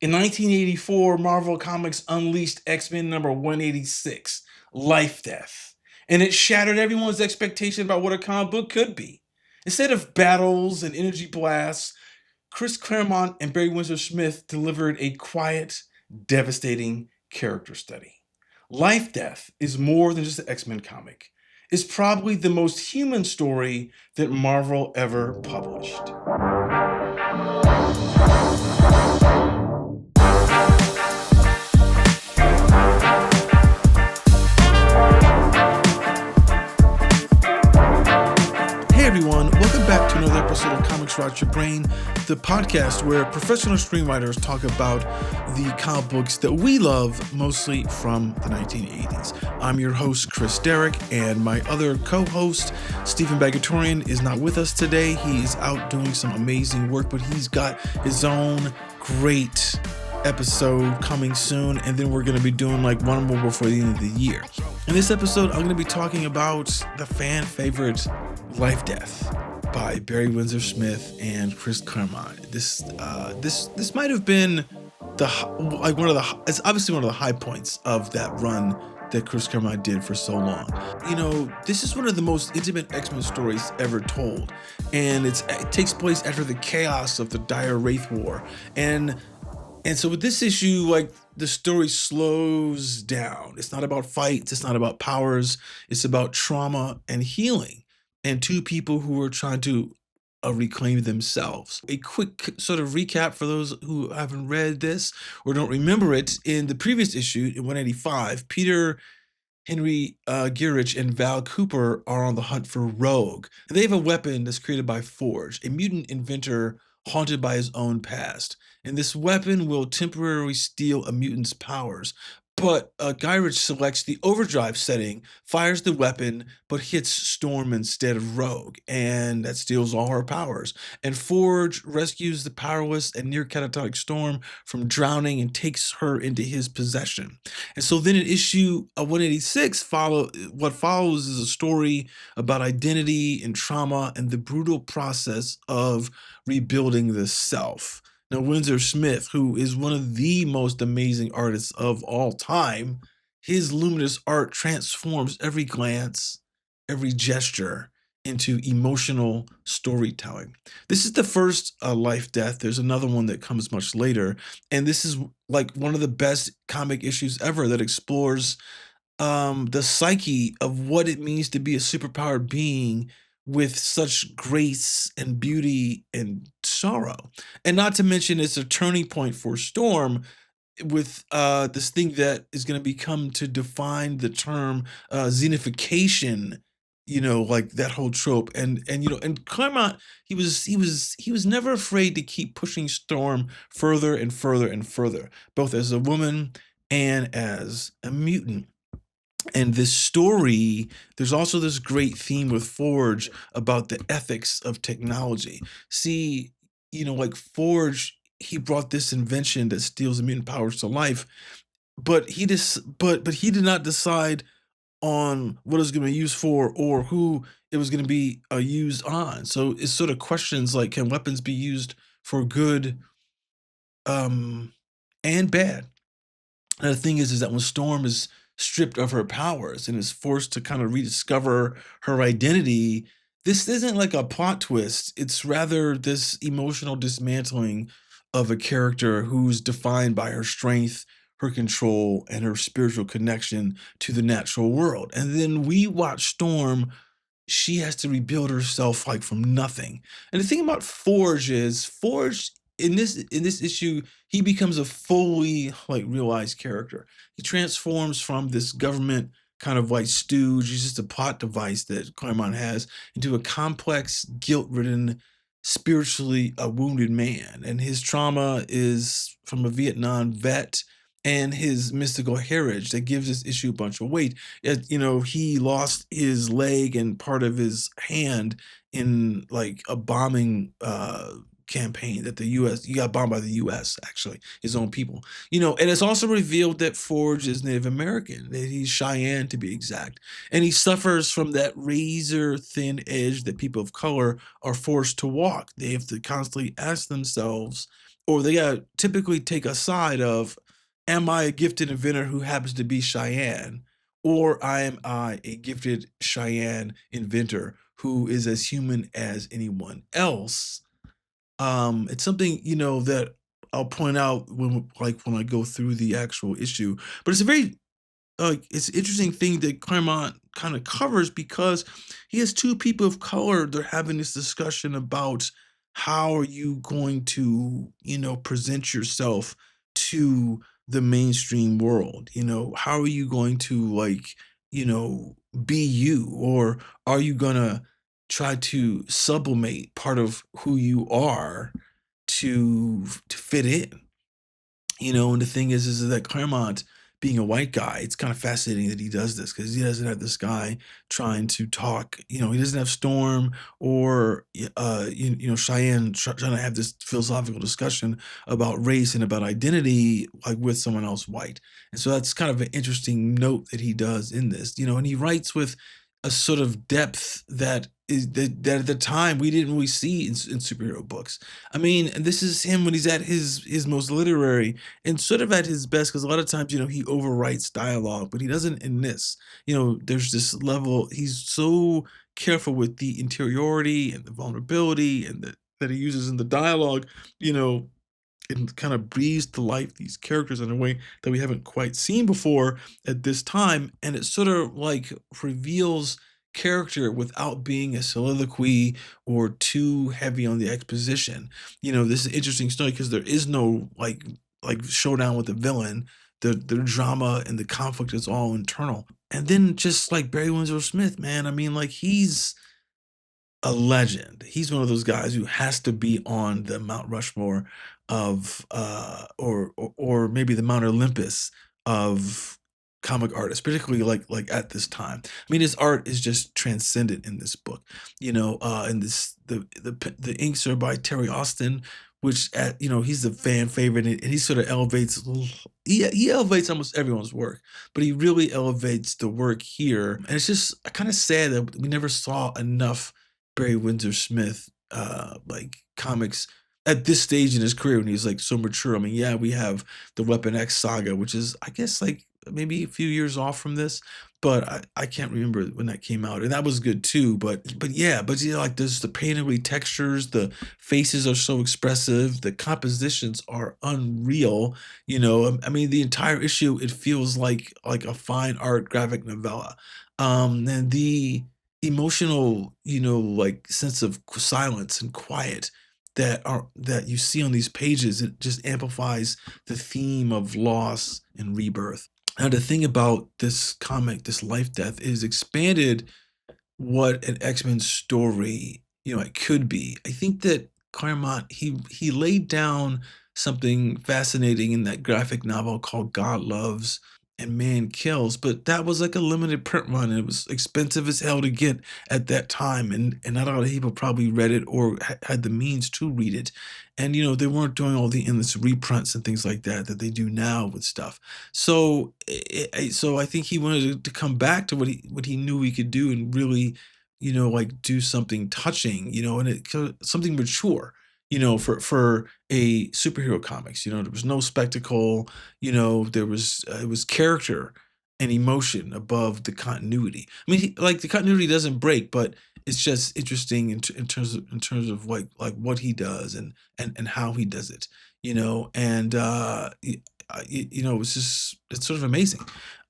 In 1984, Marvel Comics unleashed X-Men number 186, LifeDeath, and it shattered everyone's expectation about what a comic book could be. Instead of battles and energy blasts, Chris Claremont and Barry Windsor-Smith delivered a quiet, devastating character study. LifeDeath is more than just an X-Men comic. It's probably the most human story that Marvel ever published. Hey everyone, welcome back to another episode of Comics Rot Your Brain, the podcast where professional screenwriters talk about the comic books that we love, mostly from the 1980s. I'm your host, Chris Derrick, and my other co-host, Steven Bagatourian, is not with us today. He's out doing some amazing work, but he's got his own great episode coming soon, and then we're going to be doing like one more before the end of the year. In this episode, I'm going to be talking about the fan favorite LifeDeath by Barry Windsor-Smith and Chris Claremont. This might have been it's obviously one of the high points of that run that Chris Claremont did for so long. You know, this is one of the most intimate X-Men stories ever told, and it takes place after the chaos of the Dire Wraith War, and so with this issue, like, the story slows down. It's not about fights. It's not about powers. It's about trauma and healing and two people who are trying to reclaim themselves. A quick sort of recap for those who haven't read this or don't remember it. In the previous issue, in 185, Peter Henry Gurich and Val Cooper are on the hunt for Rogue. And they have a weapon that's created by Forge, a mutant inventor haunted by his own past. And this weapon will temporarily steal a mutant's powers. But Gyrich selects the overdrive setting, fires the weapon, but hits Storm instead of Rogue, and that steals all her powers. And Forge rescues the powerless and near catatonic Storm from drowning and takes her into his possession. And so then in issue 186, what follows is a story about identity and trauma and the brutal process of rebuilding the self. Now, Windsor-Smith, who is one of the most amazing artists of all time, his luminous art transforms every glance, every gesture into emotional storytelling. This is the first LifeDeath. There's another one that comes much later, and this is like one of the best comic issues ever that explores the psyche of what it means to be a superpowered being with such grace and beauty and sorrow. And not to mention, it's a turning point for Storm with this thing that is going to become to define the term xenification, you know, like that whole trope. And you know, and Claremont, he was never afraid to keep pushing Storm further and further and further, both as a woman and as a mutant. And this story, there's also this great theme with Forge about the ethics of technology. See, you know, like Forge, he brought this invention that steals mutant powers to life, but he did not decide on what it was going to be used for or who it was going to be used on. So it sort of questions like, can weapons be used for good um, and bad? And the thing is that when Storm is stripped of her powers and is forced to kind of rediscover her identity, this isn't like a plot twist. It's rather this emotional dismantling of a character who's defined by her strength, her control, and her spiritual connection to the natural world. And then we watch Storm. She has to rebuild herself like from nothing. And the thing about Forge is Forge in this issue, he becomes a fully like realized character. He transforms from this government kind of like stooge, he's just a plot device that Claremont has, into a complex, guilt-ridden, spiritually wounded man. And his trauma is from a Vietnam vet and his mystical heritage that gives this issue a bunch of weight. You know, he lost his leg and part of his hand in like a bombing campaign that the US, he got bombed by the US, actually, his own people. You know, and it's also revealed that Forge is Native American, that he's Cheyenne to be exact. And he suffers from that razor thin edge that people of color are forced to walk. They have to constantly ask themselves, or they gotta typically take a side of, am I a gifted inventor who happens to be Cheyenne, or am I a gifted Cheyenne inventor who is as human as anyone else? It's something, that I'll point out when I go through the actual issue, but it's a very it's an interesting thing that Claremont kind of covers because he has two people of color. They're having this discussion about how are you going to, present yourself to the mainstream world? How are you going to you know, be you, or are you gonna try to sublimate part of who you are to fit in? And the thing is that Claremont, being a white guy, it's kind of fascinating that he does this because he doesn't have this guy trying to talk. He doesn't have Storm or Cheyenne trying to have this philosophical discussion about race and about identity, like with someone else white. And so that's kind of an interesting note that he does in this. And he writes with a sort of depth that at the time we didn't really see in superhero books. I mean, and this is him when he's at his most literary and sort of at his best, because a lot of times, he overwrites dialogue, but he doesn't in this. There's this level, he's so careful with the interiority and the vulnerability and that he uses in the dialogue, you know, and kind of breathes to life these characters in a way that we haven't quite seen before at this time. And it sort of like reveals character without being a soliloquy or too heavy on the exposition. This is an interesting story because there is no like showdown with the villain. The drama and the conflict is all internal. And then just like Barry Windsor Smith, man, I mean, like he's a legend. He's one of those guys who has to be on the Mount Rushmore of or maybe the Mount Olympus of comic artists, particularly like at this time. I mean, his art is just transcendent in this book. And the inks are by Terry Austin, which he's the fan favorite, and he sort of elevates. He elevates almost everyone's work, but he really elevates the work here. And it's just kind of sad that we never saw enough Barry Windsor Smith like comics at this stage in his career when he's like so mature. I mean, yeah, we have the Weapon X saga, which is I guess like maybe a few years off from this, but I can't remember when that came out, and that was good too. But like there's the painterly textures, the faces are so expressive, the compositions are unreal. I mean, the entire issue it feels like a fine art graphic novella, and the emotional, like sense of silence and quiet that you see on these pages, it just amplifies the theme of loss and rebirth. Now, the thing about this comic, this Life Death, is expanded what an X-Men story, it could be. I think that Claremont, he laid down something fascinating in that graphic novel called God Loves and Man Kills, but that was like a limited print run, and it was expensive as hell to get at that time, and not a lot of people probably read it or had the means to read it. And they weren't doing all the endless reprints and things like that they do now with stuff. So I think he wanted to come back to what he knew he could do and really, like do something touching, and something mature, for a superhero comics. There was no spectacle. There was it was character and emotion above the continuity. I mean, like the continuity doesn't break, but it's just interesting in terms of like what he does and how he does it. And it's sort of amazing.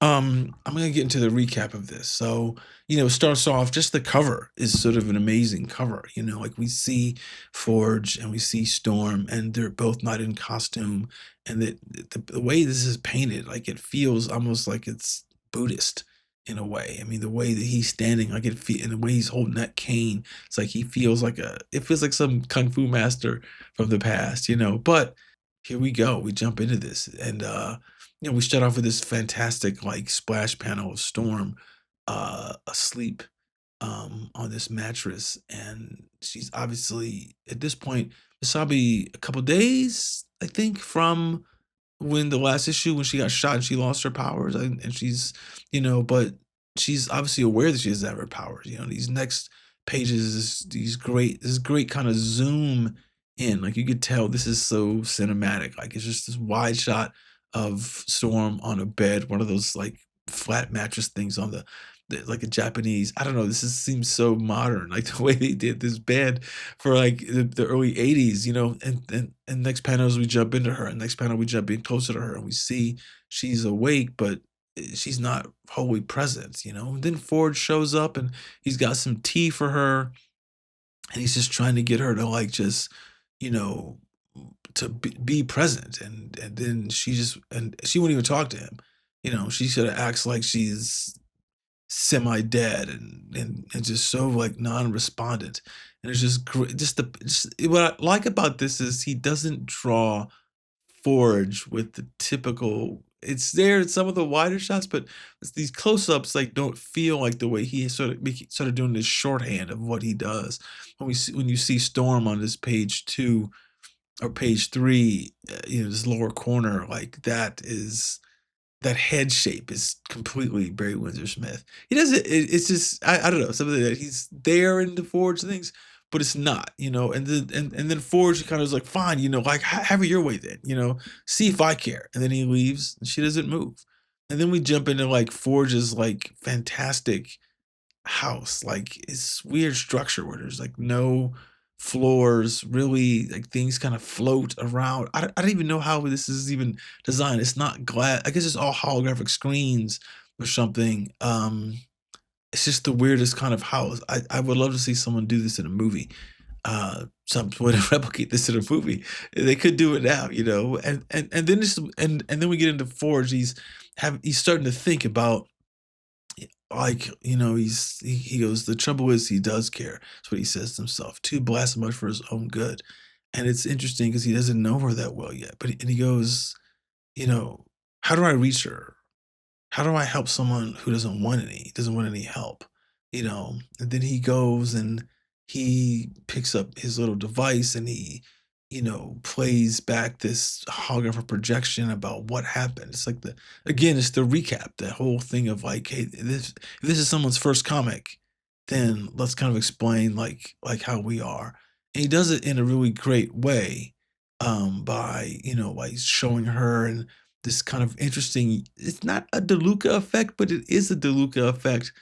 I'm gonna get into the recap of this. So, it starts off, just the cover is sort of an amazing cover. Like we see Forge and we see Storm, and they're both not in costume, and the way this is painted, like it feels almost like it's Buddhist in a way. I mean, the way that he's standing, like and the way he's holding that cane, it's like it feels like some kung fu master from the past. But here we go. We jump into this, and we start off with this fantastic like splash panel of Storm asleep on this mattress, and she's obviously at this point, it's probably a couple days, I think, from when the last issue when she got shot and she lost her powers, and she's but she's obviously aware that she doesn't have her powers. These next pages, this great kind of zoom in. Like you could tell this is so cinematic. Like it's just this wide shot of Storm on a bed, one of those like flat mattress things on like a Japanese. I don't know. Seems so modern, like the way they did this bed for like the early '80s. And next panels we jump into her, and next panel we jump in closer to her, and we see she's awake, but she's not wholly present. And then Ford shows up, and he's got some tea for her, and he's just trying to get her to like just you know to be present, and then she won't even talk to him. She sort of acts like she's semi-dead, and just so like non-respondent. And it's just great. What I like about this is he doesn't draw Forge with the typical. It's there in some of the wider shots, but it's these close-ups like don't feel like the way he sort of doing this shorthand of what he does. When you see Storm on this page 2 or page 3, this lower corner, like that head shape is completely Barry Windsor-Smith. He does it. It's just I don't know, something that he's there in the Forge things, but it's not. And then Forge kind of is like, fine, like have it your way then. See if I care. And then he leaves, and she doesn't move. And then we jump into like Forge's like fantastic house, like it's weird structure where there's like no floors, really, like things kind of float around. I don't even know how this is even designed. It's not glass. I guess it's all holographic screens or something. It's just the weirdest kind of house. I would love to see someone do this in a movie. Some way to replicate this in a movie. They could do it now, and then then we get into Forge. He's starting to think about, like, he goes, the trouble is he does care. That's what he says to himself. Too blasted much for his own good. And it's interesting because he doesn't know her that well yet. And he goes, how do I reach her? How do I help someone who doesn't want any help? And then he goes and he picks up his little device, and he, plays back this holographic projection about what happened. It's like it's the recap, the whole thing of like, hey, if this is someone's first comic, then let's kind of explain like how we are. And he does it in a really great way, by, like showing her and this kind of interesting, it's not a DeLuca effect, but it is a DeLuca effect.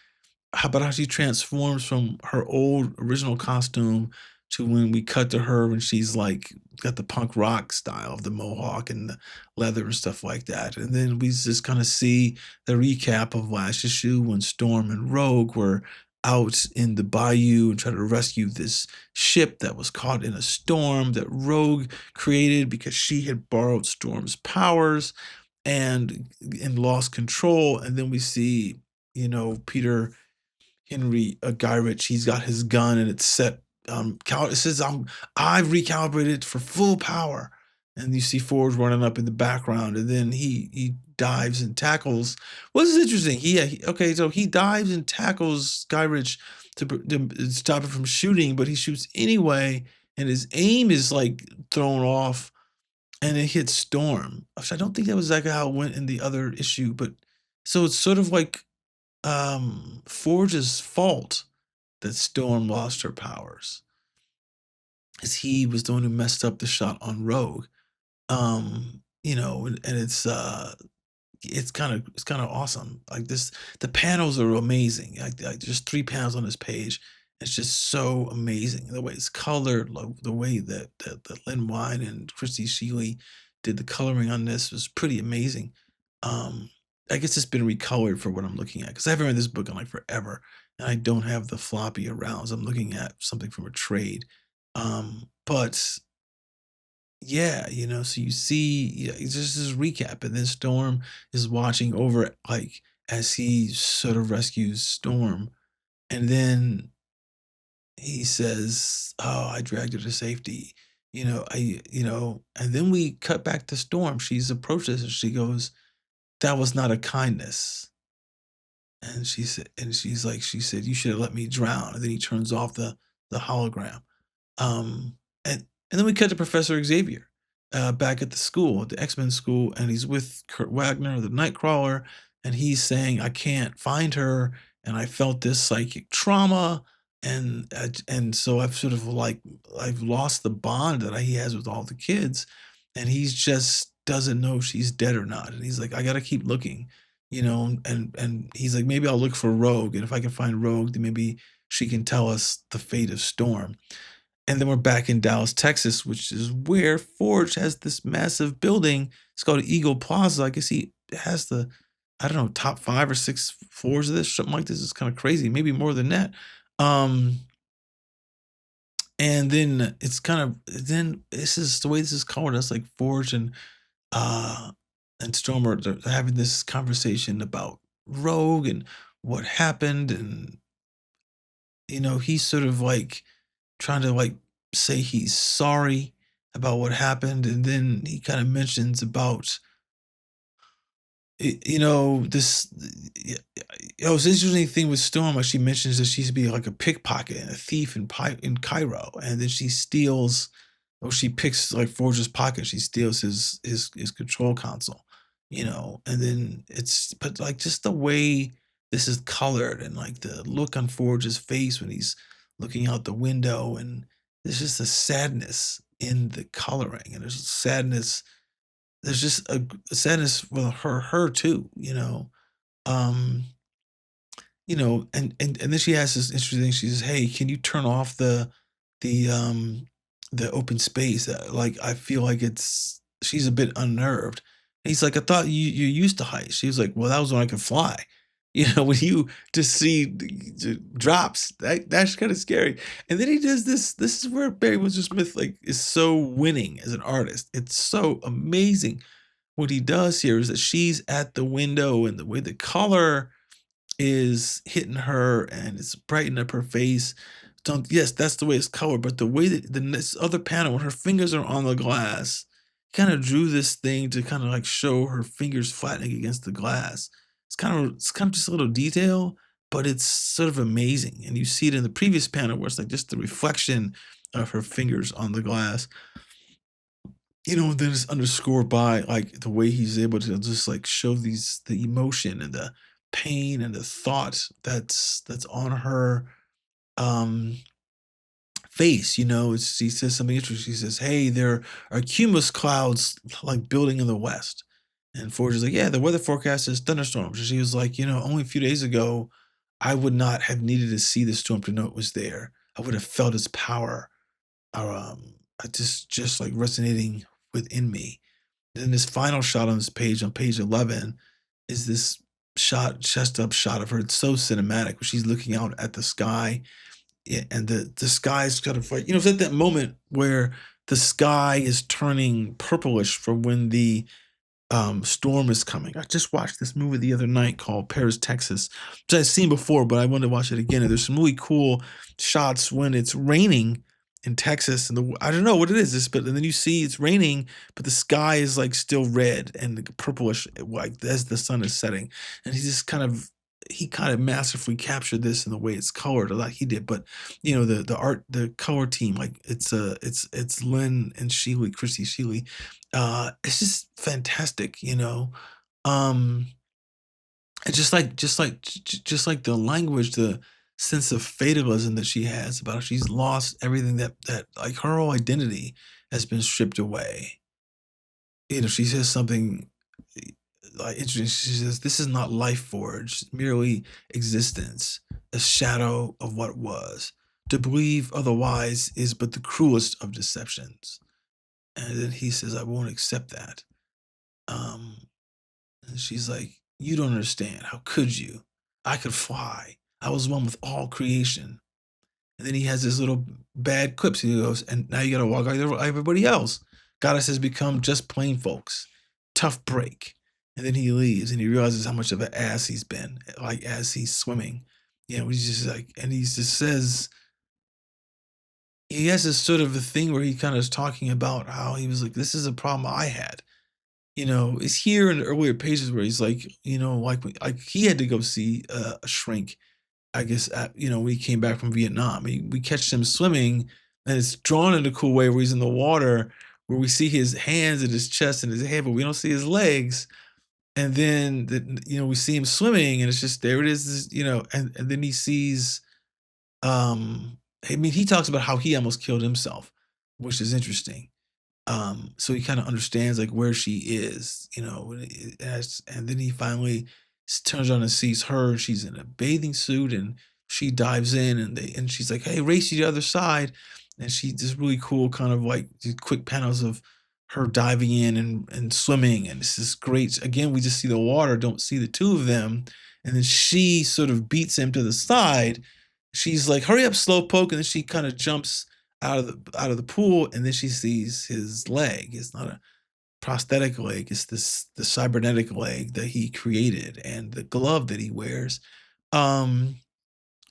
How about how she transforms from her old original costume to when we cut to her when she's like got the punk rock style of the mohawk and the leather and stuff like that. And then we just kind of see the recap of last issue when Storm and Rogue were out in the bayou and trying to rescue this ship that was caught in a storm that Rogue created because she had borrowed Storm's powers and lost control. And then we see, Peter Henry Gyrich, he's got his gun and it's set. It says I've recalibrated for full power, and you see Forge running up in the background, and then he dives and tackles. What's interesting? Okay, so he dives and tackles Gyrich to stop him from shooting, but he shoots anyway, and his aim is like thrown off, and it hits Storm. Which I don't think that was exactly how it went in the other issue, but so it's sort of like Forge's fault that Storm lost her powers, as he was the one who messed up the shot on Rogue. And it's kind of awesome. Like this, the panels are amazing. Like just 3 panels on this page. It's just so amazing the way it's colored, like the way that Lynn Wein and Christy Sheely did the coloring on this was pretty amazing. I guess it's been recolored for what I'm looking at, because I haven't read this book in like forever, and I don't have the floppy around. So I'm looking at something from a trade. But yeah, so you see, yeah, it's just this recap, and then Storm is watching over it, like as he sort of rescues Storm, and then he says, "Oh, I dragged her to safety." And then we cut back to Storm. She's approached us, and she goes, "That was not a kindness." And she said, "You should have let me drown." And then he turns off the hologram. And then we cut to Professor Xavier, back at the school, at the X-Men school, and he's with Kurt Wagner, the Nightcrawler, and he's saying, "I can't find her, and I felt this psychic trauma, And so I've sort of like I've lost the bond that he has with all the kids, and he's just doesn't know if she's dead or not. And he's like, I gotta keep looking, and he's like, maybe I'll look for Rogue, and if I can find Rogue, then maybe she can tell us the fate of Storm. And then we're back in Dallas, Texas, which is where Forge has this massive building. It's called Eagle Plaza. I guess he has the, I don't know, top 5 or 6 floors of this, something like this. Is kind of crazy, maybe more than that. Um, and then it's kind of then this is the way this is colored. That's like Forge uh and Stormer they're having this conversation about Rogue and what happened, and he's sort of like trying to like say he's sorry about what happened, and then he kind of mentions about this. It's interesting thing with Storm. Like she mentions that she used to be like a pickpocket and a thief in Cairo, and then she steals, or she picks like Forge's pocket. She steals his control console, and then but like just the way this is colored and like the look on Forge's face when he's looking out the window, and there's just a sadness in the coloring, and there's sadness. There's just a sadness with her too, um, and then she has this interesting thing. She says, "Hey, can you turn off the um the open space? Like I feel like it's she's a bit unnerved." And he's like, "I thought you used to height." She was like, "Well, that was when I could fly." When you just see drops, that's kind of scary. And then he does this. This is where Barry Windsor-Smith like is so winning as an artist. It's so amazing. What he does here is that she's at the window, and the way the color is hitting her and it's brightening up her face. Don't Yes, that's the way it's colored, but the way that the next other panel when her fingers are on the glass, kind of drew this thing to kind of like show her fingers flattening against the glass. It's kind of just a little detail, but it's sort of amazing. And you see it in the previous panel where it's like just the reflection of her fingers on the glass. Then it's underscored by like the way he's able to just like show the emotion and the pain and the thought that's on her um face. She says something interesting. She says, "Hey, there are cumulus clouds like building in the west." And Forge is like, "Yeah, the weather forecast is thunderstorms." And she was like, "Only a few days ago, I would not have needed to see the storm to know it was there. I would have felt its power, just like resonating within me." Then this final shot on this page, on page 11, is this chest up shot of her. It's so cinematic. Where she's looking out at the sky, and the sky is kind of like, it's at that moment where the sky is turning purplish for when the storm is coming. I just watched this movie the other night called Paris, Texas, which I've seen before, but I wanted to watch it again. And there's some really cool shots when it's raining in Texas, and I don't know what it is, but and then you see it's raining, but the sky is like still red and like purplish, like as the sun is setting. And he kind of masterfully captured this in the way it's colored, like he did. But the art, the color team, like it's Lynn and Sheely, Christy Sheely, it's just fantastic, um and just like the language, the sense of fatalism that she has about how she's lost everything, that like her whole identity has been stripped away. She says something like interesting. She says, "This is not life forged, merely existence, a shadow of what was. To believe otherwise is but the cruelest of deceptions." And then he says, "I won't accept that." Um, and she's like, "You don't understand. How could you? I could fly. I was one with all creation." And then he has this little bad clips. He goes, "And now you gotta walk like everybody else. Goddess has become just plain folks. Tough break." And then he leaves, and he realizes how much of an ass he's been, like as he's swimming. He's just like, and he just says, he has this sort of a thing where he kind of is talking about how he was like, "This is a problem I had." Is here in the earlier pages where he's like, like he had to go see a shrink, I guess, when he came back from Vietnam. We catch him swimming, and it's drawn in a cool way where he's in the water, where we see his hands and his chest and his head, but we don't see his legs. And then, we see him swimming, and it's just there it is, and then he sees I mean, he talks about how he almost killed himself, which is interesting. So he kind of understands like where she is, and then he finally turns on and sees her. She's in a bathing suit and she dives in and she's like, "Hey, race to the other side." And she just really cool kind of like these quick panels of her diving in and swimming. And this is great. Again, we just see the water, don't see the two of them. And then she sort of beats him to the side. She's like, "Hurry up, slowpoke," and then she kind of jumps out of the pool, and then she sees his leg. It's not a prosthetic leg, it's the cybernetic leg that he created and the glove that he wears. Um,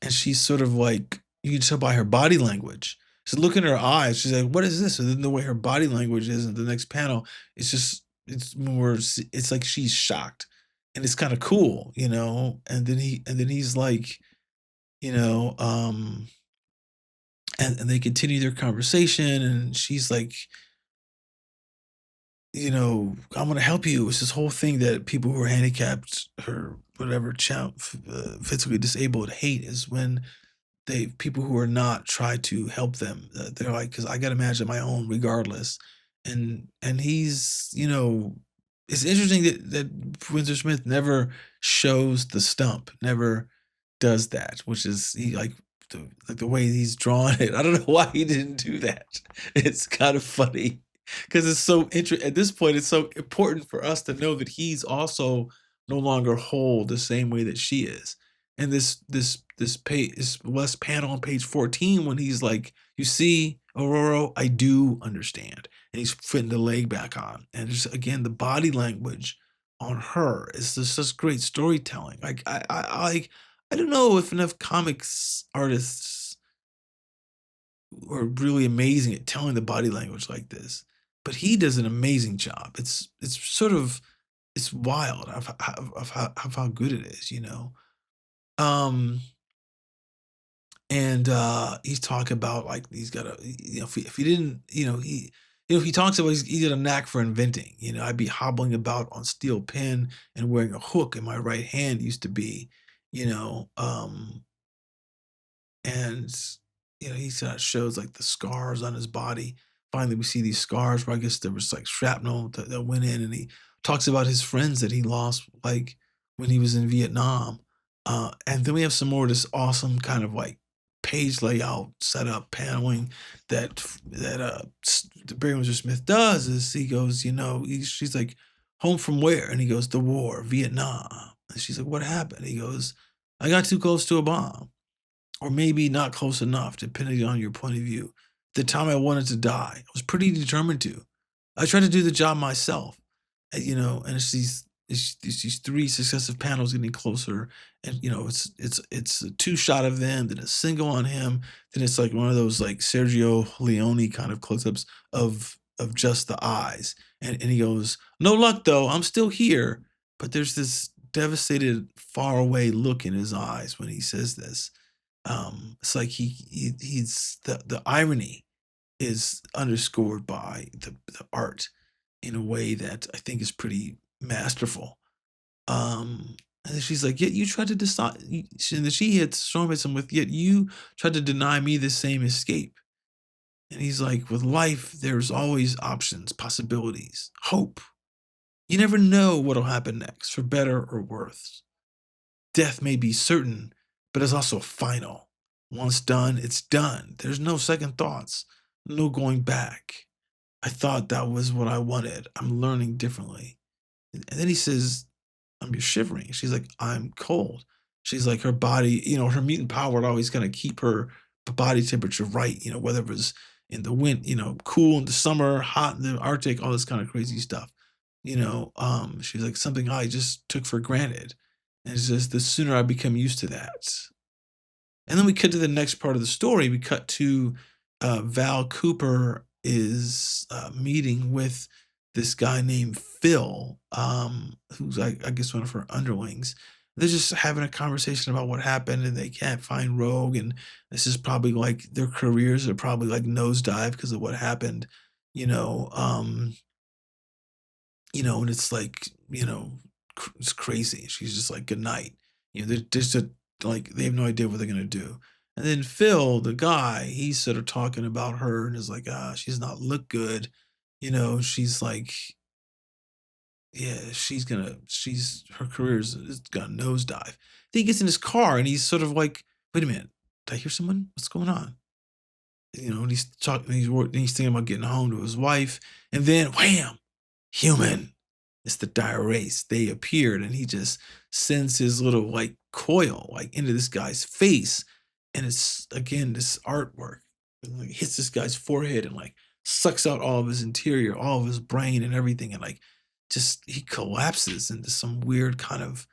and she's sort of like, you can tell by her body language. She's looking in her eyes, she's like, "What is this?" And then the way her body language is in the next panel, it's more it's like she's shocked. And it's kind of cool, and then he's like, you know, and they continue their conversation, and she's like, "I'm gonna help you." It's this whole thing that people who are handicapped or whatever, physically disabled hate is when they people who are not try to help them. They're like, "Because I gotta manage my own regardless," and he's, it's interesting that Windsor Smith never shows the stump, never does that, which is he like the way he's drawn it. I don't know why he didn't do that. It's kind of funny because it's so interesting. At this point, it's so important for us to know that he's also no longer whole the same way that she is. And this page this last panel on page 14 when he's like, "You see, Aurora, I do understand," and he's fitting the leg back on, and just again the body language on her is just such great storytelling. Like I don't know if enough comics artists are really amazing at telling the body language like this, but he does an amazing job. It's sort of it's wild of how good it is, Um, and he's talking about like he's got a if he didn't he talks about he got a knack for inventing. I'd be hobbling about on steel pen and wearing a hook in my right hand used to be, you know. And he sort of shows like the scars on his body. Finally, we see these scars where I guess there was like shrapnel that went in, and he talks about his friends that he lost, like when he was in Vietnam. And then we have some more of this awesome kind of like page layout, setup, paneling that Barry Windsor Smith does. Is he goes, she's like, "Home from where?" And he goes, "The war, Vietnam." And she's like, "What happened?" He goes, "I got too close to a bomb." Or maybe not close enough, depending on your point of view. The time I wanted to die, I was pretty determined to. I tried to do the job myself, and it's these three successive panels getting closer, and it's a two shot of them, then a single on him, then it's like one of those like Sergio Leone kind of close ups of just the eyes, and he goes, "No luck though, I'm still here," but there's this devastated, far away look in his eyes when he says this. It's like he's the irony is underscored by the art in a way that I think is pretty masterful. And then she's like, "Yet you tried to decide," and then she hits showmates him with, "Yet you tried to deny me the same escape." And he's like, "With life, there's always options, possibilities, hope. You never know what'll happen next, for better or worse. Death may be certain, but it's also final. Once done, it's done. There's no second thoughts, no going back. I thought that was what I wanted. I'm learning differently." And then he says, "You're shivering." She's like, "I'm cold." She's like, her body, her mutant power would always kind of keep her body temperature right, whether it was in the wind, cool in the summer, hot in the Arctic, all this kind of crazy stuff. She's like, something I just took for granted. And it's just the sooner I become used to that. And then we cut to the next part of the story. We cut to Val Cooper is meeting with this guy named Phil, who's I guess one of her underlings. They're just having a conversation about what happened, and they can't find Rogue, and this is probably like their careers are probably like nosedive because of what happened, you know. And it's like, it's crazy. She's just like, "Good night." They're just like they have no idea what they're gonna do. And then Phil, the guy, he's sort of talking about her and is like, she's not look good. She's like, yeah, her career's is gonna nosedive. Then he gets in his car and he's sort of like, wait a minute, did I hear someone? What's going on? And he's talking, he's thinking about getting home to his wife, and then wham, human. It's the dire wraiths. They appeared, and he just sends his little like coil like into this guy's face, and it's again this artwork. It like hits this guy's forehead and like sucks out all of his interior, all of his brain and everything, and like just he collapses into some weird kind of,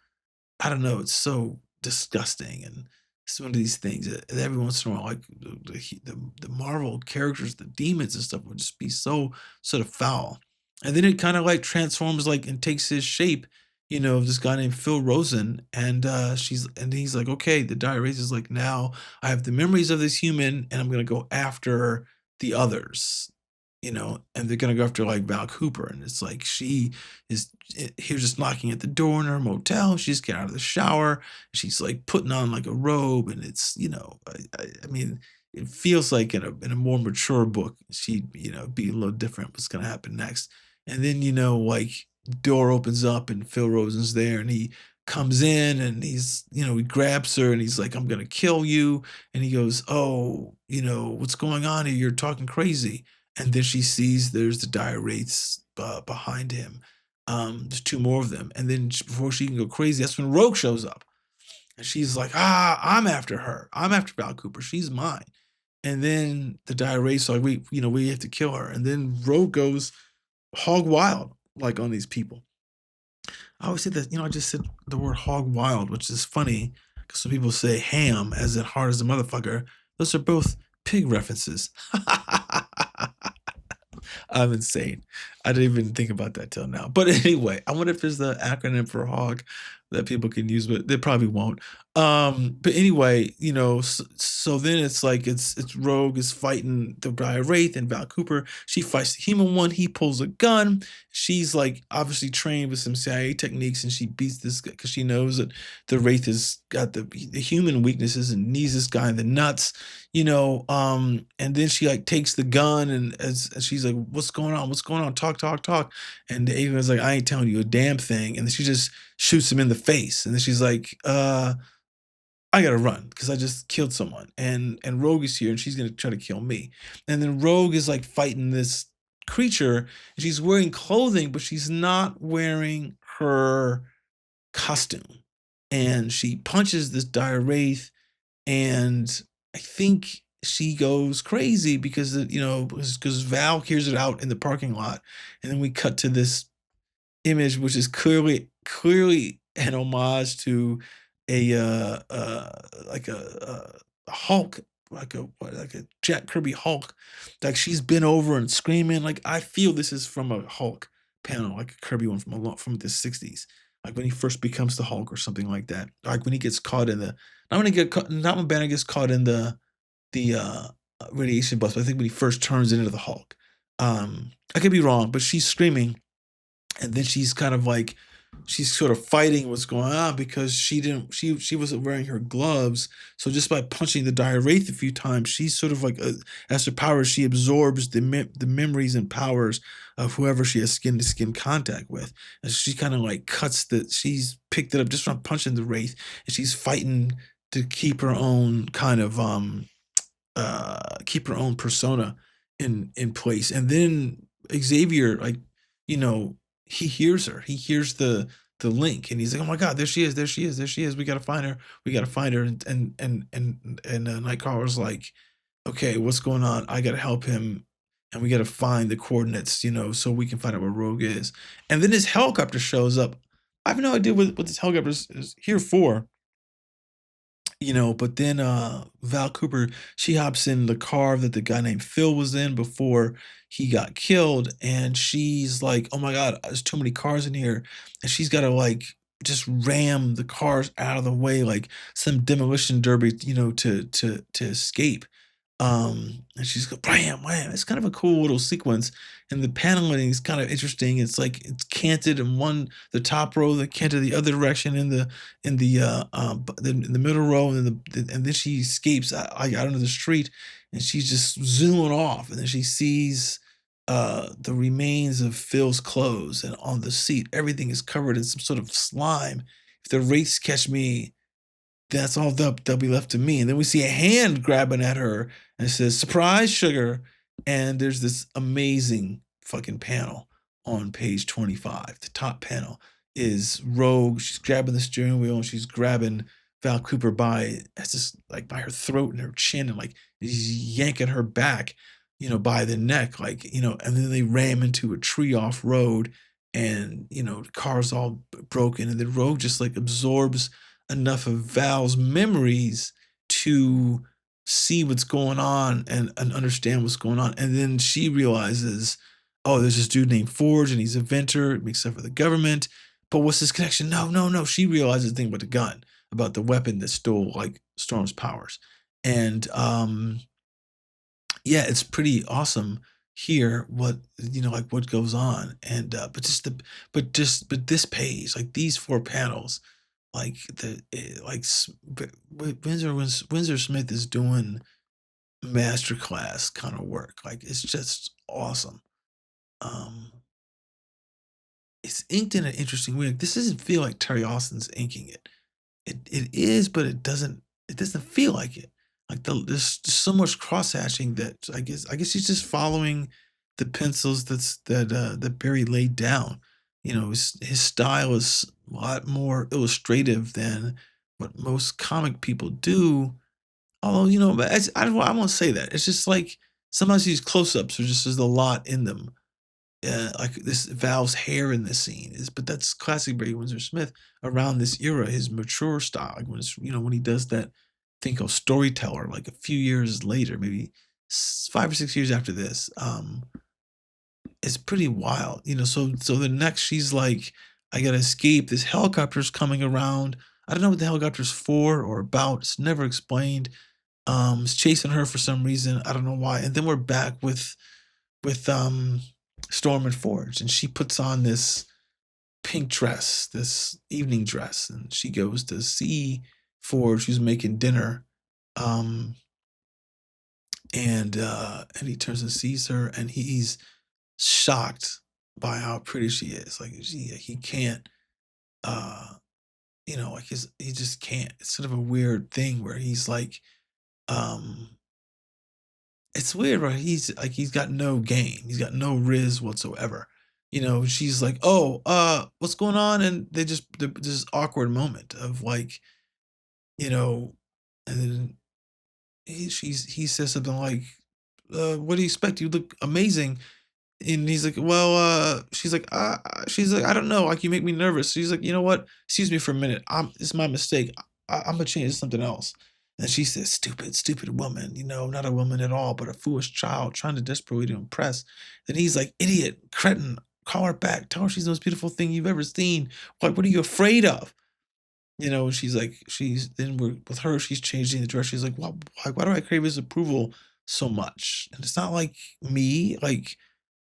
I don't know. It's so disgusting, and it's one of these things that every once in a while, like the Marvel characters, the demons and stuff, would just be so sort of foul, and then it kind of like transforms, like and takes his shape. Of this guy named Phil Rosen, and he's like, okay, the dire race is like, now I have the memories of this human, and I'm gonna go after the others. And they're gonna go after like Val Cooper, and it's like she is he was just knocking at the door in her motel. She's getting out of the shower. She's like putting on like a robe, and it's I mean, it feels like in a more mature book, she'd be a little different. What's gonna happen next? And then like the door opens up, and Phil Rosen's there, and he comes in, and he grabs her, and he's like, "I'm gonna kill you." And he goes, "Oh, what's going on here? You're talking crazy." And then she sees there's the dire wraiths behind him. There's two more of them, and then before she can go crazy, that's when Rogue shows up, and she's like, I'm after her. I'm after Val Cooper. She's mine." And then the dire wraiths are like, we have to kill her. And then Rogue goes hog wild, like on these people. I always say that, I just said the word hog wild, which is funny because some people say ham as in hard as a motherfucker. Those are both pig references. I'm insane. I didn't even think about that till now. But anyway, I wonder if there's the acronym for hog that people can use, but they probably won't. But anyway, so then it's like it's Rogue is fighting the dire wraith and Val Cooper. She fights the human one. He pulls a gun. She's like obviously trained with some CIA techniques, and she beats this guy because she knows that the wraith has got the human weaknesses and needs this guy in the nuts. And then she like takes the gun, and as she's like, "What's going on? What's going on? Talk, talk, talk." And the alien was like, "I ain't telling you a damn thing." And then she just shoots him in the face. And then she's like, "I gotta run because I just killed someone." And Rogue is here, and she's gonna try to kill me. And then Rogue is like fighting this creature, and she's wearing clothing, but she's not wearing her costume. And she punches this dire wraith, and I think she goes crazy because because Val hears it out in the parking lot, and then we cut to this image, which is clearly an homage to a like a Hulk, like a Jack Kirby Hulk. Like she's been over and screaming. Like I feel this is from a Hulk panel, like a Kirby one from the '60s. Like when he first becomes the Hulk or something like that. Like when he gets caught in the not when Banner gets caught in the radiation bus, but I think when he first turns into the Hulk. I could be wrong, but she's screaming, and then she's kind of like she's sort of fighting what's going on because she wasn't wearing her gloves. So just by punching the dire wraith a few times, she's sort of like as her powers, she absorbs the memories and powers of whoever she has skin to skin contact with, and she kind of like she's picked it up just from punching the wraith, and she's fighting to keep her own kind of keep her own persona in place. And then Xavier, like, he hears her. He hears the link, and he's like, "Oh my God, there she is! There she is! There she is! We gotta find her! We gotta find her!" And Nightcrawler's like, "Okay, what's going on? I gotta help him, and we gotta find the coordinates, so we can find out where Rogue is." And then his helicopter shows up. I have no idea what this helicopter is here for. But then Val Cooper, she hops in the car that the guy named Phil was in before he got killed, and she's like, "Oh my God, there's too many cars in here," and she's got to like just ram the cars out of the way like some demolition derby, to escape. And she's go bam, wham. It's kind of a cool little sequence, and the paneling is kind of interesting. It's like it's canted in the top row, the canted the other direction in the middle row, and then she escapes out into the street, and she's just zooming off, and then she sees the remains of Phil's clothes, and on the seat, everything is covered in some sort of slime. If the wraiths catch me, that's all they'll be left to me. And then we see a hand grabbing at her and it says, "Surprise, sugar." And there's this amazing fucking panel on page 25. The top panel is Rogue. She's grabbing the steering wheel and she's grabbing Val Cooper by her throat and her chin, and like he's yanking her back, by the neck, and then they ram into a tree off road, and the car's all broken, and then Rogue just like absorbs enough of Val's memories to see what's going on and understand what's going on. And then she realizes, oh, there's this dude named Forge and he's a inventor, makes up for the government. But what's his connection? No, no, no. She realizes the thing about the gun, about the weapon that stole like Storm's powers. And yeah, it's pretty awesome here what what goes on. And but this page, like these four panels, like Windsor Smith is doing masterclass kind of work. Like it's just awesome. Um, it's inked in an interesting way. Like, this doesn't feel like Terry Austin's inking it. It is, but it doesn't. It doesn't feel like it. Like there's just so much cross hatching that I guess he's just following the pencils that Barry laid down. His style is a lot more illustrative than what most comic people do. Although but I won't say that. It's just like sometimes these close-ups are just there's a lot in them. Like this Val's hair in this scene but that's classic Barry Windsor Smith around this era, his mature style. Like when he does that thing called Storyteller, like a few years later, maybe 5 or 6 years after this. It's pretty wild, so the next she's like, I gotta escape. This helicopter's coming around. I don't know what the helicopter's for or about. It's never explained. It's chasing her for some reason. I don't know why. And then we're back with Storm and Forge, and she puts on this pink dress, this evening dress, and she goes to see Forge, who's making dinner. Um, and he turns and sees her, and he's shocked by how pretty she is. Like he can't, uh, like he just can't. It's sort of a weird thing where he's like, um, it's weird, right? He's got no game. He's got no riz whatsoever. She's like, "Oh, what's going on?" And there's this awkward moment of like, you know, and then he says something like, "What do you expect? You look amazing." And he's like, "Well," she's like, "I don't know. Like, you make me nervous." She's like, "You know what? Excuse me for a minute. It's my mistake. I'm gonna change to something else." And she says, "Stupid, stupid woman. Not a woman at all, but a foolish child trying to desperately to impress." Then he's like, "Idiot, cretin. Call her back. Tell her she's the most beautiful thing you've ever seen. What are you afraid of?" And she's like, we're with her. She's changing the direction. She's like, why do I crave his approval so much? And it's not like me. Like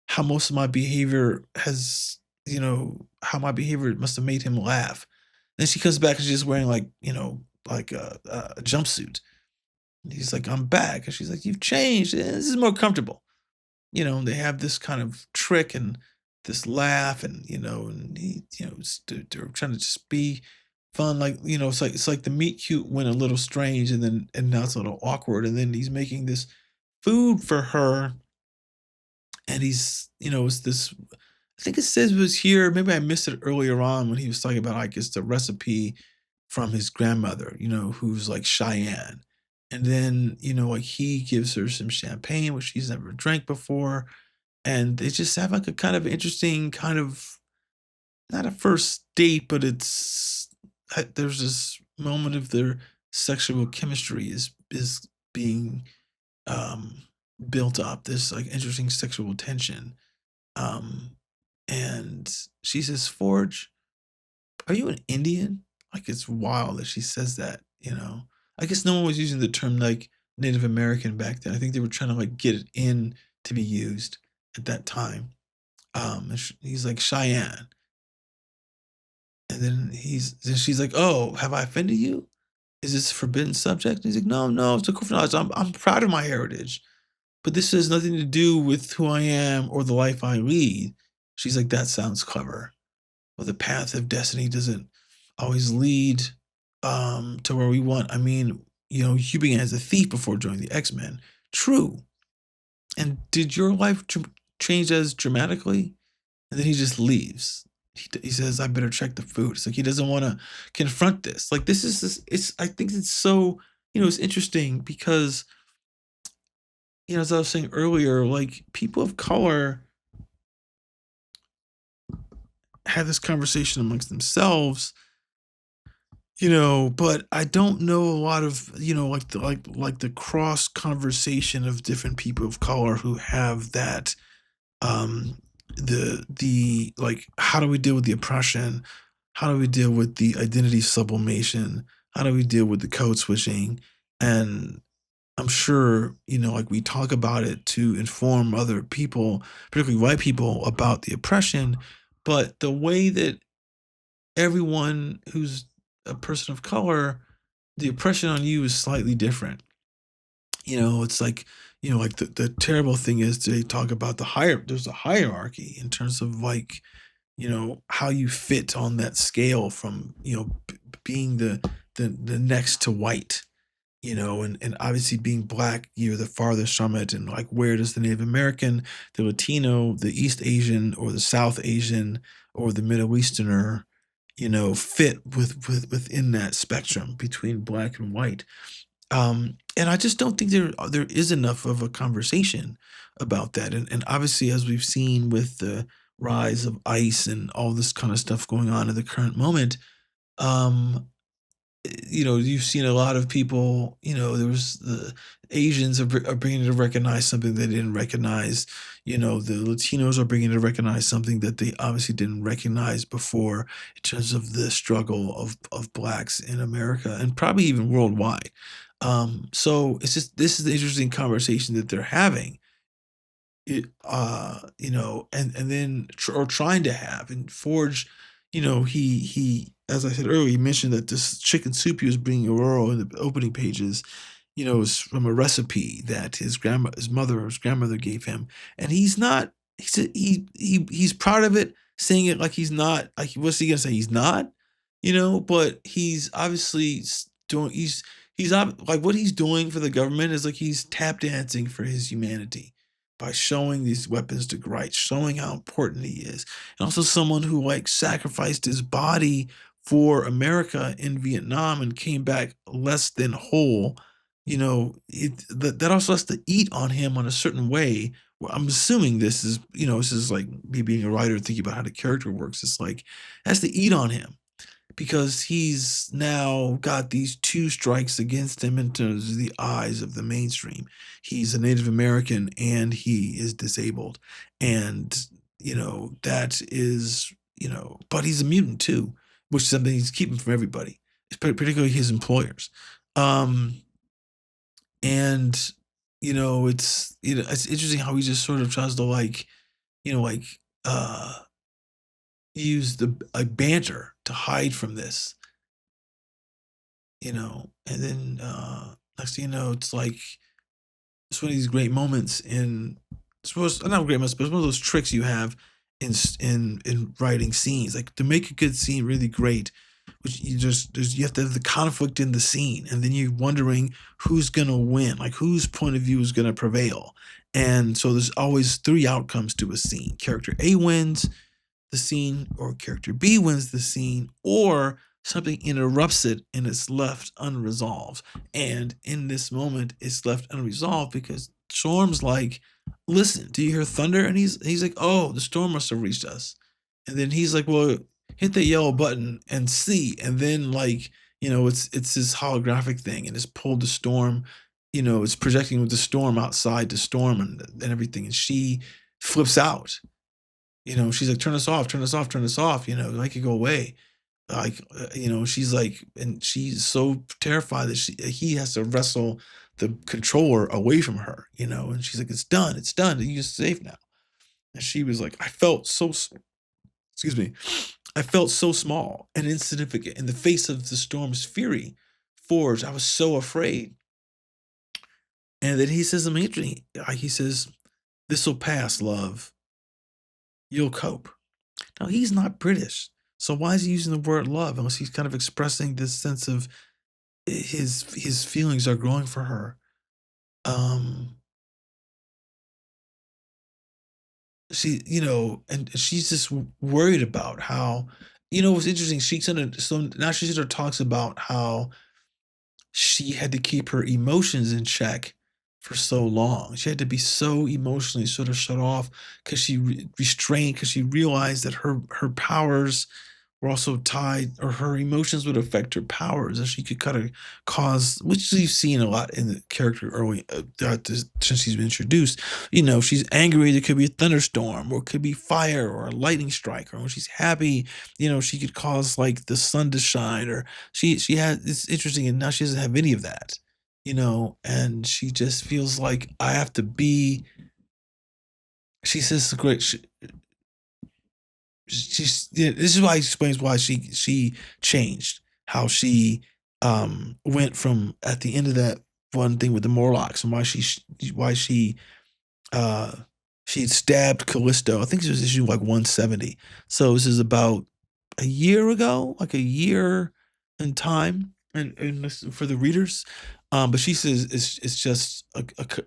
how most of my behavior how my behavior must have made him laugh. Then she comes back and she's just wearing like a jumpsuit. And he's like, "I'm back." And she's like, "You've changed. This is more comfortable." They have this kind of trick and this laugh, and he, they're trying to just be fun. Like, it's like the meet cute went a little strange, and now it's a little awkward. And then he's making this food for her, and it's this. I think it says it was here. Maybe I missed it earlier on when he was talking about, I guess, the recipe from his grandmother, who's like Cheyenne. And then, like he gives her some champagne, which she's never drank before. And they just have like a kind of interesting kind of, not a first date, but there's this moment of their sexual chemistry is being um, built up. This like interesting sexual tension. Um, and she says, "Forge, are you an Indian?" Like it's wild that she says that. I guess no one was using the term like Native American back then. I think they were trying to like get it in to be used at that time. He's like Cheyenne, and then she's like, "Oh, have I offended you? Is this a forbidden subject?" And he's like, "No, no, it's a core knowledge. I'm proud of my heritage, but this has nothing to do with who I am or the life I lead." She's like, "That sounds clever. Well, the path of destiny doesn't always lead to where we want. I mean, you began as a thief before joining the X-Men. True. And did your life change as dramatically?" And then he just leaves. He says, "I better check the food." It's like he doesn't want to confront this. Like this is this. It's I think it's so it's interesting because as I was saying earlier, like people of color have this conversation amongst themselves, but I don't know a lot of like the cross conversation of different people of color who have that um the like, how do we deal with the oppression, how do we deal with the identity sublimation, how do we deal with the code switching. And I'm sure like we talk about it to inform other people, particularly white people, about the oppression, but the way that everyone who's a person of color, the oppression on you is slightly different. It's like, like the terrible thing is they talk about there's a hierarchy in terms of like, how you fit on that scale from, being the next to white, and obviously being black, you're the farthest from it. And like, where does the Native American, the Latino, the East Asian, or the South Asian, or the Middle Easterner, fit within that spectrum between black and white? And I just don't think there is enough of a conversation about that. And obviously, as we've seen with the rise of ICE and all this kind of stuff going on in the current moment, um, you've seen a lot of people. There was the Asians are beginning to recognize something they didn't recognize. The Latinos are beginning to recognize something that they obviously didn't recognize before in terms of the struggle of blacks in America and probably even worldwide. So it's just this is the interesting conversation that they're having. And then or trying to have and forge. He as I said earlier, he mentioned that this chicken soup he was bringing Aurora in the opening pages, is from a recipe that his grandmother gave him, and he's not. He said he's proud of it, saying it like he's not. Like what's he gonna say? He's not, but he's obviously doing. Like what he's doing for the government is like he's tap dancing for his humanity by showing these weapons to Gright, showing how important he is, and also someone who like sacrificed his body for America in Vietnam and came back less than whole. That also has to eat on him on a certain way. Well, I'm assuming this is like me being a writer thinking about how the character works. It's like it has to eat on him because he's now got these two strikes against him in terms of the eyes of the mainstream. He's a Native American and he is disabled. And, that is, but he's a mutant too, which is something he's keeping from everybody, particularly his employers. And, it's interesting how he just sort of tries to like, like, use the banter to hide from this, and then next thing you know, it's like it's one of these great moments in suppose not great moments, but it's one of those tricks you have in writing scenes. Like to make a good scene really great, which you have to have the conflict in the scene, and then you're wondering who's gonna win, like whose point of view is gonna prevail. And so there's always three outcomes to a scene. Character A wins the scene, or character B wins the scene, or something interrupts it and it's left unresolved. And in this moment, it's left unresolved because Storm's like, "Listen, do you hear thunder?" And he's like, "Oh, the storm must have reached us." And then he's like, "Well, hit the yellow button and see." And then like, it's this holographic thing and it's pulled the storm, it's projecting with the storm outside the storm and everything. And she flips out. She's like, "Turn us off, turn us off, turn us off, make it go away." Like, she's like, and she's so terrified that he has to wrestle the controller away from her, and she's like, it's done, you're safe now. And she was like, excuse me, I felt so small and insignificant in the face of the storm's fury. Forge, I was so afraid. And then he says something interesting. He says, "This will pass, love. You'll cope." Now he's not British, so why is he using the word love unless he's kind of expressing this sense of his feelings are growing for her? Um, and she's just worried about how, what's interesting. So now she sort of talks about how she had to keep her emotions in check for so long. She had to be so emotionally sort of shut off because she restrained, because she realized that her powers were also tied, or her emotions would affect her powers, and she could kind of cause, which you've seen a lot in the character early since she's been introduced. She's angry, there could be a thunderstorm, or it could be fire, or a lightning strike, or when she's happy, she could cause like the sun to shine, or she had, it's interesting, and now she doesn't have any of that, and she just feels like I have to be. She says the great. She's yeah, this is why he explains why she changed, how she went from at the end of that one thing with the Morlocks, and why uh she had stabbed Callisto. I think this was issue like 170. So this is about a year ago, like a year in time, and for the readers. But she says it's just a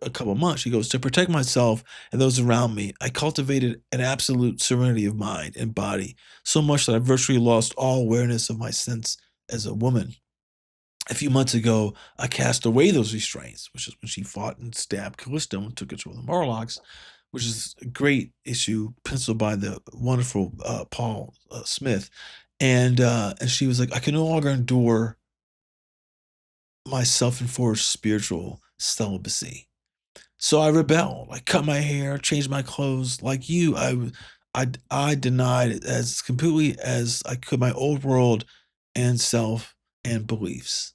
couple months. She goes, to protect myself and those around me, I cultivated an absolute serenity of mind and body, so much that I virtually lost all awareness of my sense as a woman. A few months ago, I cast away those restraints, which is when she fought and stabbed Callisto and took control of the Morlocks, which is a great issue, penciled by the wonderful Paul Smith. And she was like, I can no longer endure my self-enforced spiritual celibacy. So I rebelled. I cut my hair, changed my clothes. Like you, I denied it as completely as I could my old world and self and beliefs.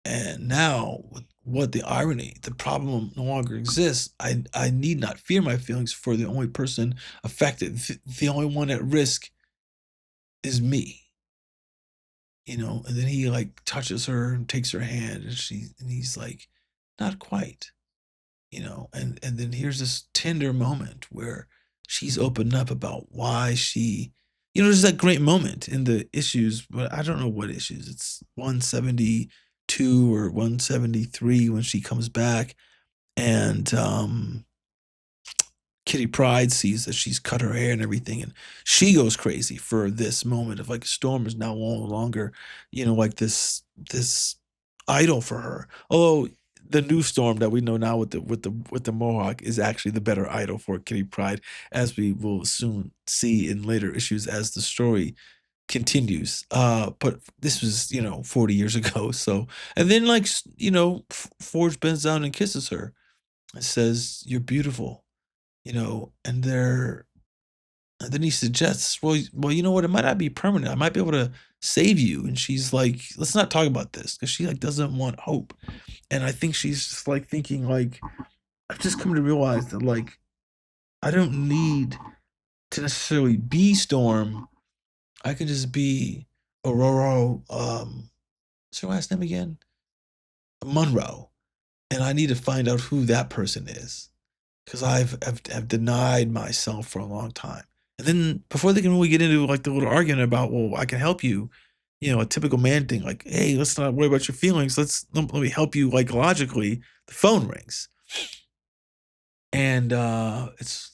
And now, what the irony, the problem no longer exists. I need not fear my feelings, for the only person affected, the only one at risk is me. And then he like touches her and takes her hand, and he's like, not quite. And then here's this tender moment where she's opened up about why she, there's that great moment in the issues, but I don't know what issues. It's 172 or 173 when she comes back, and Kitty Pryde sees that she's cut her hair and everything, and she goes crazy for this moment of like, Storm is now no longer, like this idol for her. Although the new Storm that we know now with the Mohawk is actually the better idol for Kitty Pryde, as we will soon see in later issues as the story continues. But this was 40 years ago. So, and then like Forge bends down and kisses her and says, "You're beautiful." And then he suggests, well, you know what? It might not be permanent. I might be able to save you. And she's like, let's not talk about this, because she like doesn't want hope. And I think she's just like thinking like, I've just come to realize that like, I don't need to necessarily be Storm. I can just be Aurora. What's her last name again? Monroe. And I need to find out who that person is, because I've denied myself for a long time. And then before they can really get into like the little argument about, well, I can help you, a typical man thing, like, hey, let's not worry about your feelings. Let me help you, like, logically. The phone rings, and it's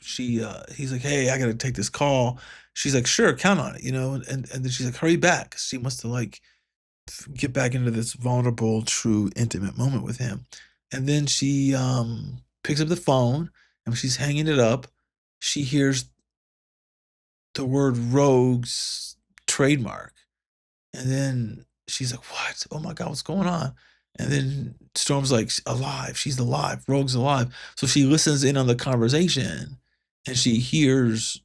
she he's like, hey, I gotta take this call. She's like, sure, count on it, and then she's like, hurry back. She wants to like get back into this vulnerable, true, intimate moment with him. And then she picks up the phone, and when she's hanging it up, she hears the word Rogue's trademark. And then she's like, what? Oh my God, what's going on? And then Storm's like, alive. She's alive. Rogue's alive. So she listens in on the conversation, and she hears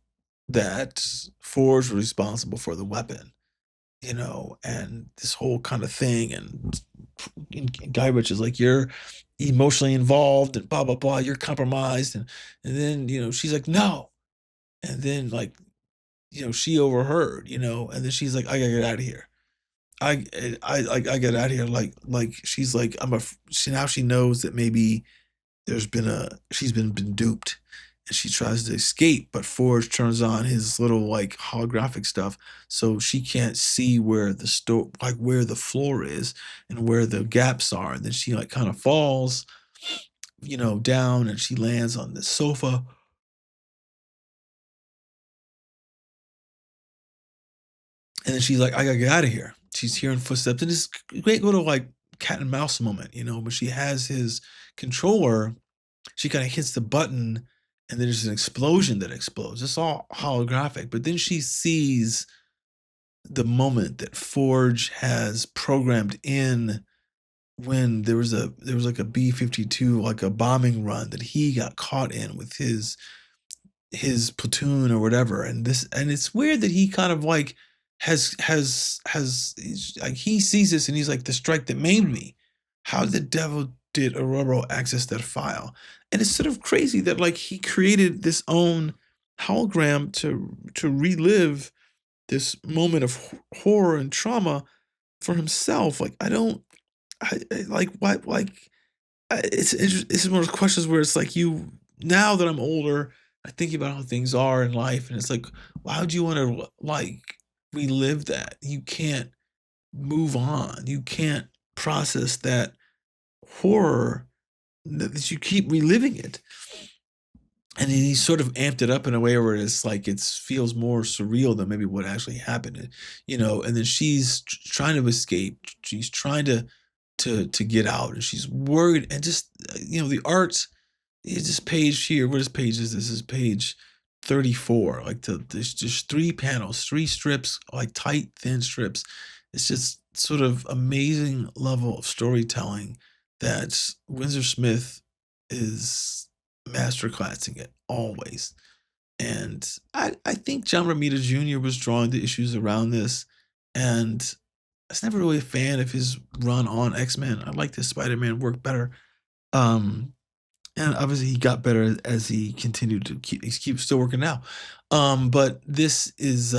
that Forge was responsible for the weapon, and this whole kind of thing. And Guy Ritchie is like, you're emotionally involved and blah blah blah, you're compromised, and then she's like, no, and then like she overheard, and then she's like, I gotta get out of here. I get out of here. Like she's like, now she knows that maybe she's been duped, and she tries to escape, but Forge turns on his little like holographic stuff, so she can't see where where the floor is and where the gaps are, and then she like kind of falls, down, and she lands on the sofa. And then she's like, I gotta get out of here. She's hearing footsteps. And this great little like cat and mouse moment, when she has his controller, she kind of hits the button and then there's an explosion that explodes. It's all holographic. But then she sees the moment that Forge has programmed in when there was like a B-52, like a bombing run that he got caught in with his platoon or whatever, and it's weird that he kind of like like he sees this and he's like, the strike that maimed me. How the devil did Aurora access that file? And it's sort of crazy that like he created this own hologram to relive this moment of horror and trauma for himself. Like like what like it's one of those questions where it's like, now that I'm older, I think about how things are in life, and it's like, why do you want to like relive that? You can't move on. You can't process that horror that you keep reliving it. And he sort of amped it up in a way where it's like it feels more surreal than maybe what actually happened, And then she's trying to escape. She's trying to get out, and she's worried, and just the art. It's this page here. What is page is this? Is page 34. Like there's just 3 panels, 3 strips, like tight, thin strips. It's just sort of amazing level of storytelling that Windsor-Smith is masterclassing it always. And I think John Romita Jr. was drawing the issues around this, and I was never really a fan of his run on X-Men. I liked his Spider-Man work better. And obviously he got better as he continued to keep still working now. But this is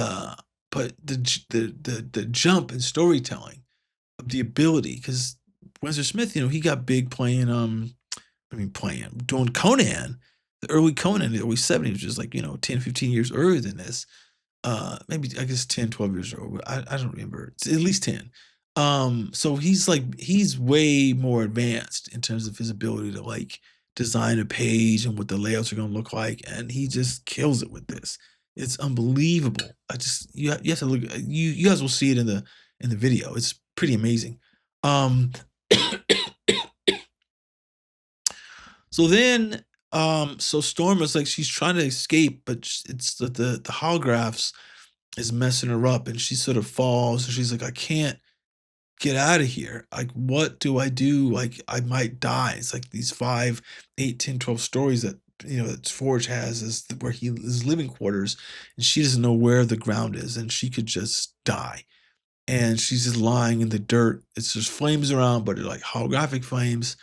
but the jump in storytelling of the ability, because Windsor-Smith, he got big playing doing Conan, the early Conan, the early 70s, which is like 10, 15 years earlier than this. Maybe I guess 10, 12 years old. I don't remember. It's at least 10. So he's way more advanced in terms of his ability to like design a page and what the layouts are going to look like, and he just kills it with this. It's unbelievable. You have to look. You guys will see it in the video. It's pretty amazing. So then, so Storm is like, she's trying to escape, but it's the holographs is messing her up, and she sort of falls, and she's like, I can't get out of here. Like, what do I do? Like, I might die. It's like these 5, 8, 10, 12 stories that that Forge has is where his living quarters, and she doesn't know where the ground is, and she could just die. And she's just lying in the dirt. It's just flames around, but they're like holographic flames.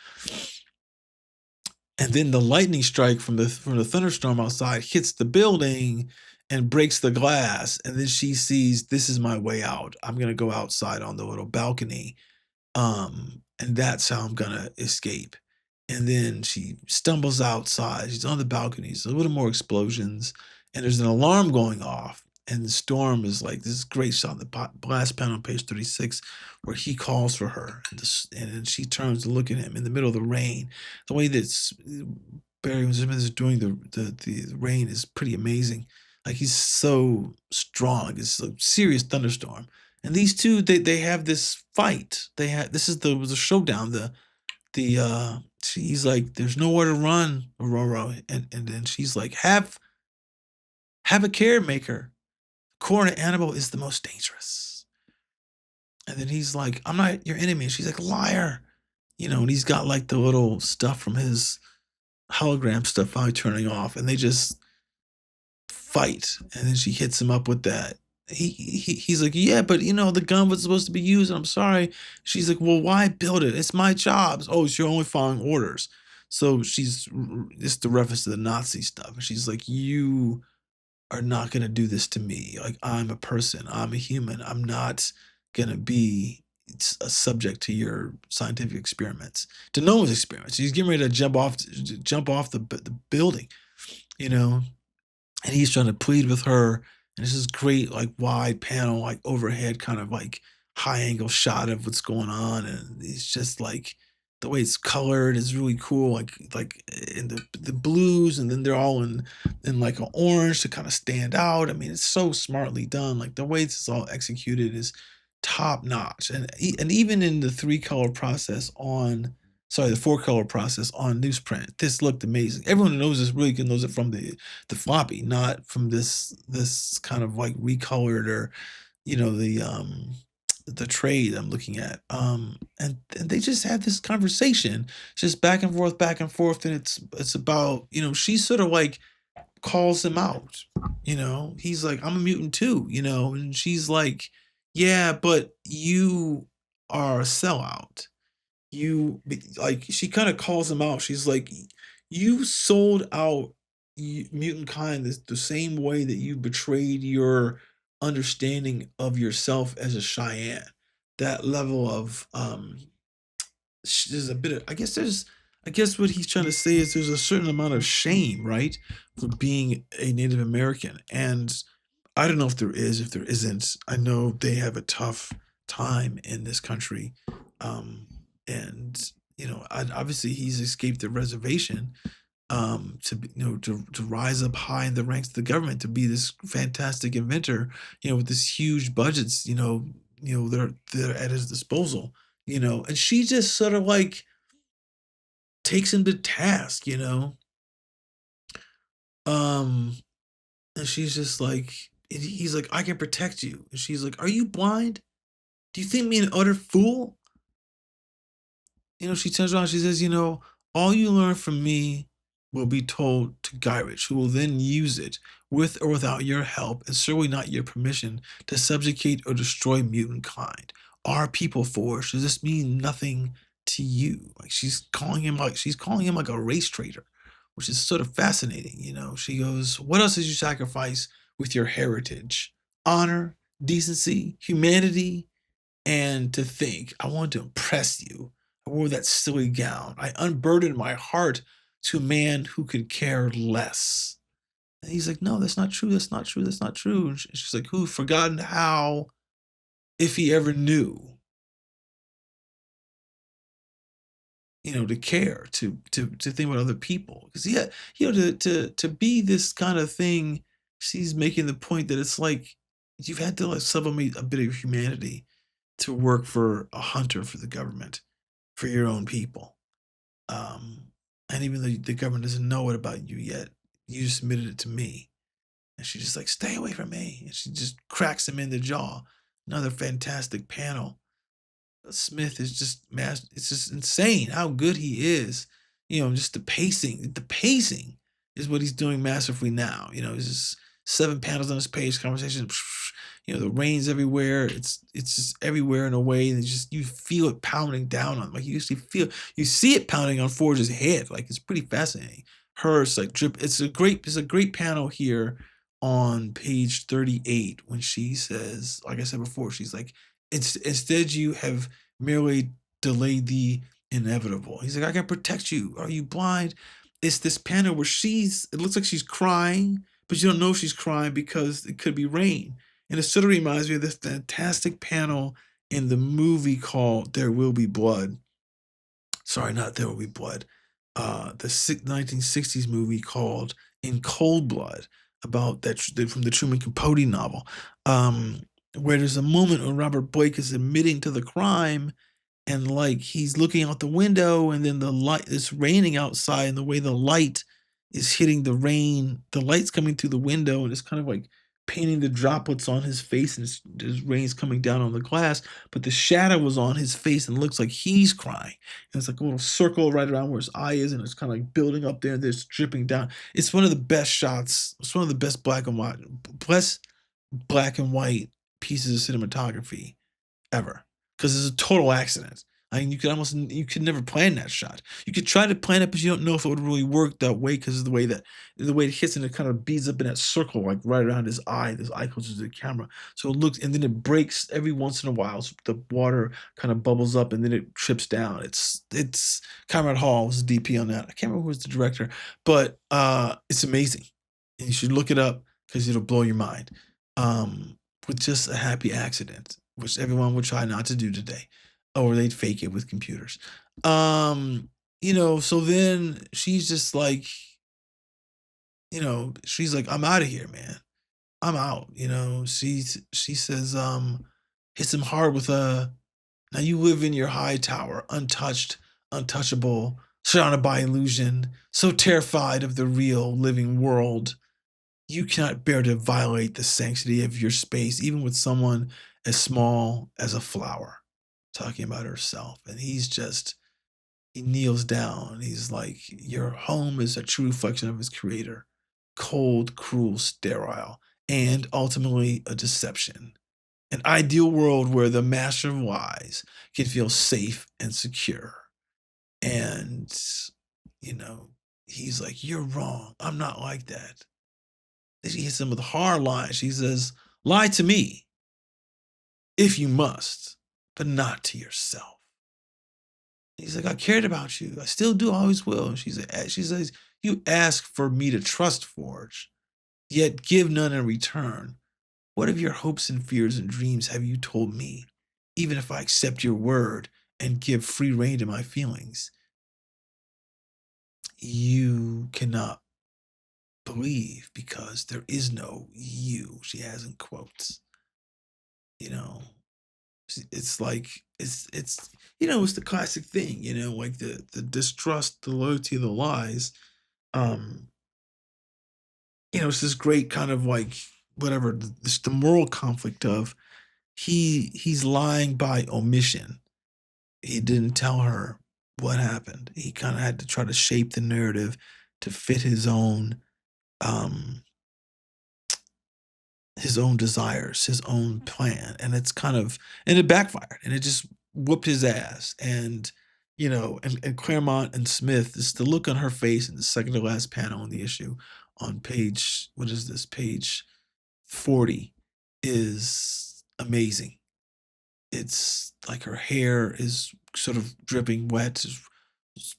And then the lightning strike from the thunderstorm outside hits the building and breaks the glass. And then she sees, this is my way out. I'm gonna go outside on the little balcony, and that's how I'm gonna escape. And then she stumbles outside. She's on the balcony. There's a little more explosions, and there's an alarm going off. And the Storm is like, this is great shot on the last panel on page 36, where he calls for her, and then she turns to look at him in the middle of the rain. The way that Barry Windsor-Smith is doing the rain is pretty amazing. Like, he's so strong. It's a serious thunderstorm, and these two they have this fight. This is the showdown. He's like, there's nowhere to run, Aurora, and then she's like, have a caremaker. Core animal is the most dangerous. And then he's like, I'm not your enemy. And she's like, liar. And he's got like the little stuff from his hologram stuff finally turning off, and they just fight. And then she hits him up with that. he's like, yeah, but the gun was supposed to be used, and I'm sorry. She's like, well, why build it? It's my job. Oh, so you're only following orders. So it's the reference to the Nazi stuff. And she's like, you are not gonna do this to me. Like, I'm a person. I'm a human. I'm not gonna be a subject to your scientific experiments, to no one's experiments. She's getting ready to jump off the building, you know, and he's trying to plead with her. And this is great, like wide panel, like overhead, kind of like high angle shot of what's going on, and it's just like the way it's colored is really cool, like in the blues, and then they're all in like an orange to kind of stand out. I mean, it's so smartly done. Like the way it's all executed is top notch, and even in the the 4 color process on newsprint, this looked amazing. Everyone who knows this really knows it from the floppy, not from this kind of like recolored, or the trade I'm looking at. And they just had this conversation, just back and forth, and it's about, she sort of like calls him out. He's like, I'm a mutant too, and she's like, yeah, but you are a sellout. Like, she kind of calls him out. She's like, you sold out mutant kind the same way that you betrayed your understanding of yourself as a Cheyenne. That level of there's a bit of, I guess what he's trying to say is there's a certain amount of shame, right, for being a Native American. And I don't know if there is, if there isn't. I know they have a tough time in this country. And obviously he's escaped the reservation, to rise up high in the ranks of the government, to be this fantastic inventor, with this huge budgets, they're at his disposal, and she just sort of like takes him to task, um, and she's just like, he's like, I can protect you, and she's like, are you blind? Do you think me an utter fool? She turns around, she says, all you learn from me will be told to Gyrich, who will then use it, with or without your help, and certainly not your permission, to subjugate or destroy mutant kind. Our people force, does this mean nothing to you? Like, she's calling him like a race traitor, which is sort of fascinating. She goes, what else did you sacrifice with your heritage? Honor, decency, humanity, and to think, I wanted to impress you. I wore that silly gown. I unburdened my heart to a man who could care less. And he's like, no, that's not true. That's not true. That's not true. And she's like, who've forgotten how, if he ever knew, to care, to think about other people. Because, yeah, to be this kind of thing, she's making the point that it's like you've had to like sublimate a bit of humanity to work for a hunter for the government, for your own people. Um, and even though the government doesn't know it about you yet, you submitted it to me. And she's just like, stay away from me. And she just cracks him in the jaw. Another fantastic panel. Smith is just it's just insane how good he is. Just the pacing. The pacing is what he's doing masterfully now. It's just 7 panels on his page, conversation. The rain's everywhere. It's just everywhere in a way that just you feel it pounding down on. Like, you see it pounding on Forge's head. Like, it's pretty fascinating. Hers like drip. It's a great panel here on page 38 when she says, like I said before, she's like, instead you have merely delayed the inevitable. He's like, I can protect you. Are you blind? It's this panel where it looks like she's crying, but you don't know she's crying because it could be rain. And it sort of reminds me of this fantastic panel in the movie called There Will Be Blood. Sorry, not There Will Be Blood. The 1960s movie called In Cold Blood, about that from the Truman Capote novel, where there's a moment when Robert Blake is admitting to the crime, and like he's looking out the window, and then the light, it's raining outside, and the way the light is hitting the rain, the light's coming through the window, and it's kind of like painting the droplets on his face, and there's rain's coming down on the glass, but the shadow was on his face, and it looks like he's crying. And it's like a little circle right around where his eye is, and it's kind of like building up there, and it's dripping down. It's one of the best shots. It's one of the best black and white, black and white pieces of cinematography ever, because it's a total accident. I mean, you could never plan that shot. You could try to plan it, but you don't know if it would really work that way because of the way it hits and it kind of beads up in that circle, like right around his eye. This eye closes to the camera, so it looks, and then it breaks every once in a while. So the water kind of bubbles up and then it trips down. It's Conrad Hall was the DP on that. I can't remember who was the director, but it's amazing, and you should look it up because it'll blow your mind. With just a happy accident, which everyone would try not to do today, or they'd fake it with computers. So then she's just like, she's like, I'm out of here, man. I'm out. She says, hits him hard with a, now you live in your high tower, untouched, untouchable, surrounded by illusion, so terrified of the real living world you cannot bear to violate the sanctity of your space, even with someone as small as a flower. Talking about herself. And he kneels down. He's like, your home is a true reflection of his creator. Cold, cruel, sterile, and ultimately a deception. An ideal world where the master of lies can feel safe and secure. And, you know, he's like, you're wrong. I'm not like that. She hits him with a hard line. She says, lie to me if you must, but not to yourself. He's like, I cared about you. I still do, always will. And she says, you ask for me to trust Forge, yet give none in return. What of your hopes and fears and dreams have you told me? Even if I accept your word and give free rein to my feelings, you cannot believe because there is no you, she has in quotes. You know, it's like it's the classic thing, like the distrust, the loyalty, the lies. Um, it's this great kind of like whatever the moral conflict of he's lying by omission. He didn't tell her what happened. He kind of had to try to shape the narrative to fit um his own desires, his own plan, and it backfired, and it just whooped his ass. And and Claremont and Smith, is the look on her face in the second to last panel in the issue, on page, what is this, page 40, is amazing. It's like her hair is sort of dripping wet,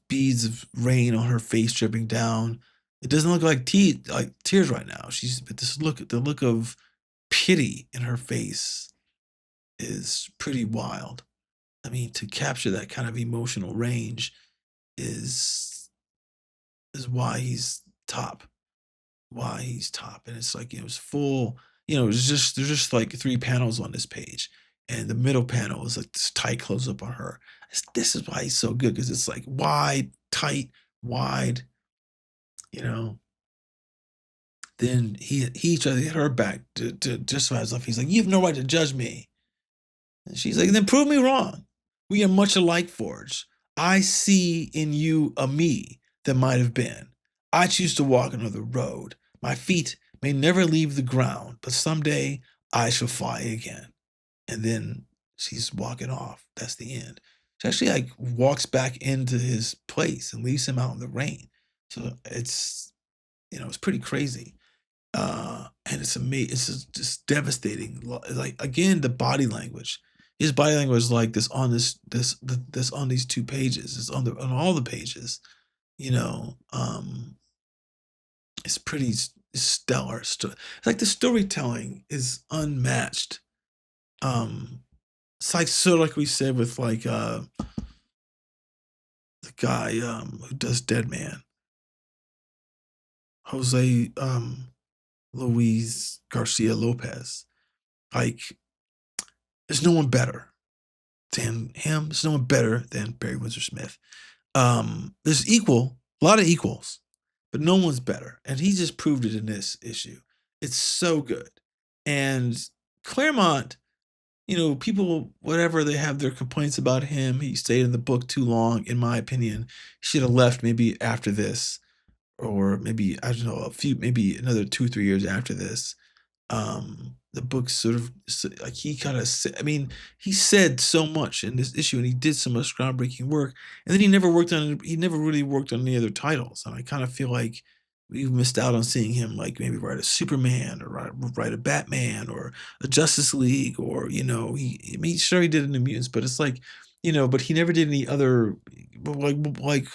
beads of rain on her face dripping down. It doesn't look like tears right now. But the look of pity in her face is pretty wild. I mean, to capture that kind of emotional range is why he's top. Why he's top. And it's like it was full, there's just like three panels on this page. And the middle panel is like this tight close up on her. This is why he's so good, because it's like wide, tight, wide, you know. Then he tried to hit her back to justify himself. He's like, you have no right to judge me. And she's like, then prove me wrong. We are much alike, Forge. I see in you a me that might have been. I choose to walk another road. My feet may never leave the ground, but someday I shall fly again. And then she's walking off. That's the end. She actually like walks back into his place and leaves him out in the rain. So it's pretty crazy. And it's amazing. It's just devastating. Like again, the body language. His body language is like this on this on these two pages. It's on all the pages. You know, it's pretty stellar. It's like the storytelling is unmatched. It's like sort of like we said with like the guy who does Dead Man, Jose Luis Garcia Lopez. Like there's no one better than him. There's no one better than Barry Windsor-Smith. There's a lot of equals, but no one's better. And he just proved it in this issue. It's so good. And Claremont, people, whatever they have their complaints about him, he stayed in the book too long, in my opinion. He should have left maybe after this, or maybe, I don't know, maybe another 2-3 years after this. the book sort of like he kind of I mean, he said so much in this issue and he did so much groundbreaking work, and then he never really worked on any other titles, and I kind of feel like we missed out on seeing him like maybe write a Superman or write a Batman or a Justice League, or I mean, sure he did in the Mutants, but it's like, but he never did any other like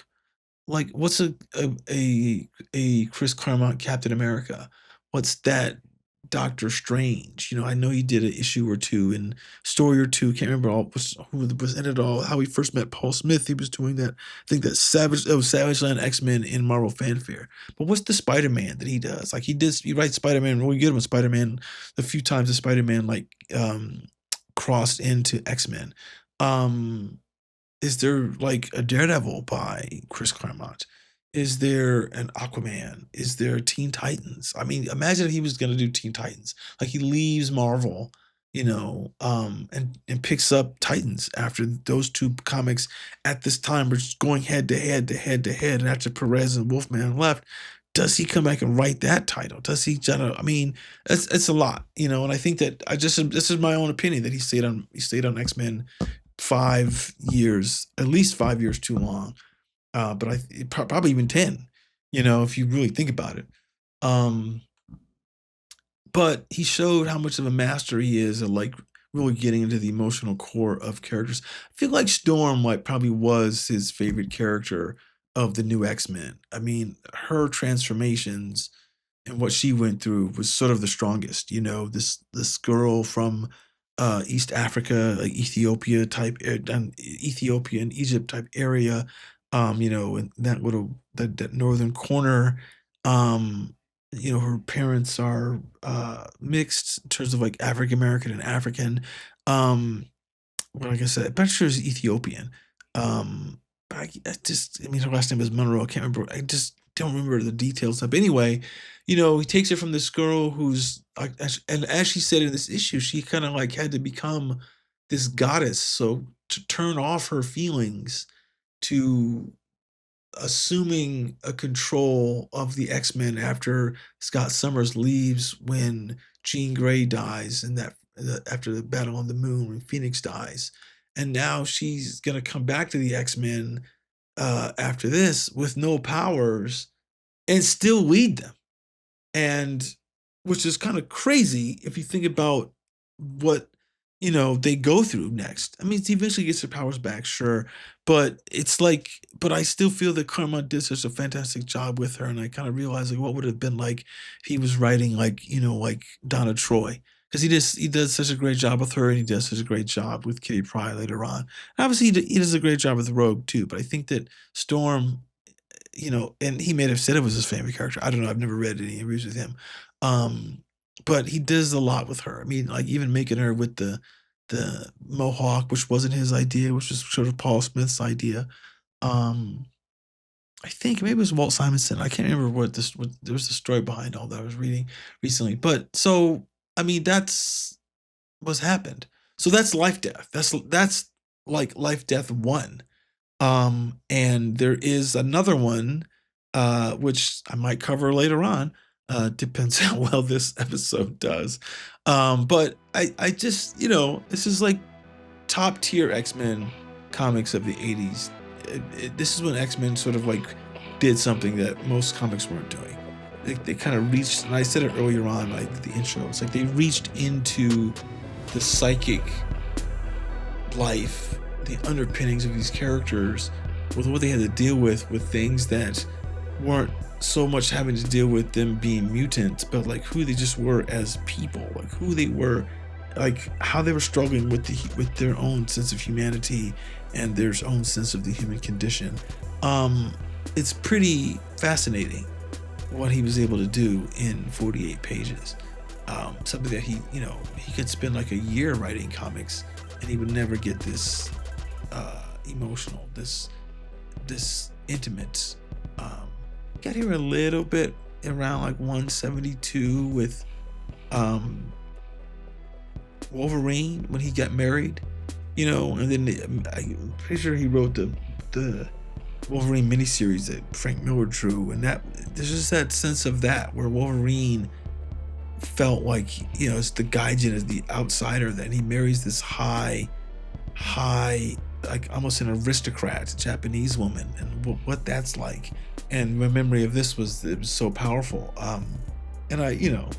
what's a Chris Claremont Captain America? What's that Doctor Strange? I know he did an issue or two and story or two. Can't remember who was in it all. How he first met Paul Smith. He was doing that. I think that Savage Land X-Men in Marvel Fanfare. But what's the Spider-Man that he does? Like he writes Spider-Man really good with Spider-Man. A few times the Spider-Man crossed into X-Men. Is there like a Daredevil by Chris Claremont? Is there an Aquaman? Is there Teen Titans? I mean, imagine if he was going to do Teen Titans. Like he leaves Marvel, and picks up Titans after those two comics at this time were just going head to head to head to head. And after Perez and Wolfman left, does he come back and write that title? Does he? I mean, it's a lot, and I think that this is my own opinion that he stayed on X-Men 5 years, at least 5 years too long. But probably even 10, if you really think about it. But he showed how much of a master he is at like really getting into the emotional core of characters. I feel like Storm probably was his favorite character of the new X-Men. I mean, her transformations and what she went through was sort of the strongest. This girl from East Africa, like Ethiopia and Egypt type area, in that northern corner. Her parents are mixed in terms of like African American and African. Like I said, I'm not sure it's Ethiopian. But I mean, her last name is Monroe. I can't remember. I just don't remember the details of. But anyway, he takes it from this girl who's like, and as she said in this issue, she kind of like had to become this goddess. So to turn off her feelings to assuming a control of the X-Men after Scott Summers leaves when Jean Grey dies and after the battle on the moon when Phoenix dies. And now she's going to come back to the X-Men after this with no powers and still lead them. And which is kind of crazy if you think about what they go through next. I mean, she eventually gets her powers back, sure, but I still feel that Claremont did such a fantastic job with her, and I kind of realized like what would it have been like if he was writing like Donna Troy, because he does such a great job with her, and he does such a great job with Kitty Pryde later on. And obviously, he does a great job with Rogue too, but I think that Storm, and he may have said it was his favorite character. I don't know. I've never read any interviews with him. But he does a lot with her. I mean, like even making her with the mohawk, which wasn't his idea, which was sort of Paul Smith's idea. I think maybe it was Walt Simonson. I can't remember what there was a story behind all that I was reading recently. But so, I mean, that's what's happened. So that's LifeDeath. That's like LifeDeath 1. And there is another one, which I might cover later on. Depends how well this episode does. But I just, this is like top tier X-Men comics of the 80s. This is when X-Men sort of like did something that most comics weren't doing. They kind of reached, and I said it earlier on, like the intro, it's like they reached into the psychic life, the underpinnings of these characters with what they had to deal with things that weren't so much having to deal with them being mutants, but like who they just were as people, like who they were, like how they were struggling with their own sense of humanity and their own sense of the human condition. It's pretty fascinating what he was able to do in 48 pages. Something that he could spend like a year writing comics and he would never get this emotional, this intimate. Got here a little bit around like 172 with Wolverine when he got married, and then I'm pretty sure he wrote the Wolverine miniseries that Frank Miller drew, and that there's just that sense of that where Wolverine felt like, you know, it's the Gaijin as the outsider. Then he marries this high, like almost an aristocrat Japanese woman, and what that's like. And my memory of this was, it was so powerful. And I, you know,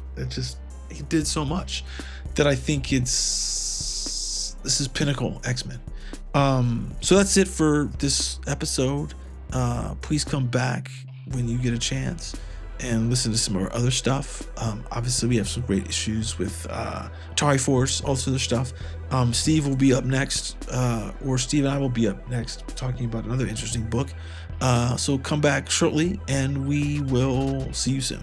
he did so much that I think this is pinnacle X-Men. So that's it for this episode. Please come back when you get a chance and listen to some of our other stuff. Obviously we have some great issues with Atari Force, all this other stuff. Steve will be up next, or Steve and I will be up next talking about another interesting book. So come back shortly and we will see you soon.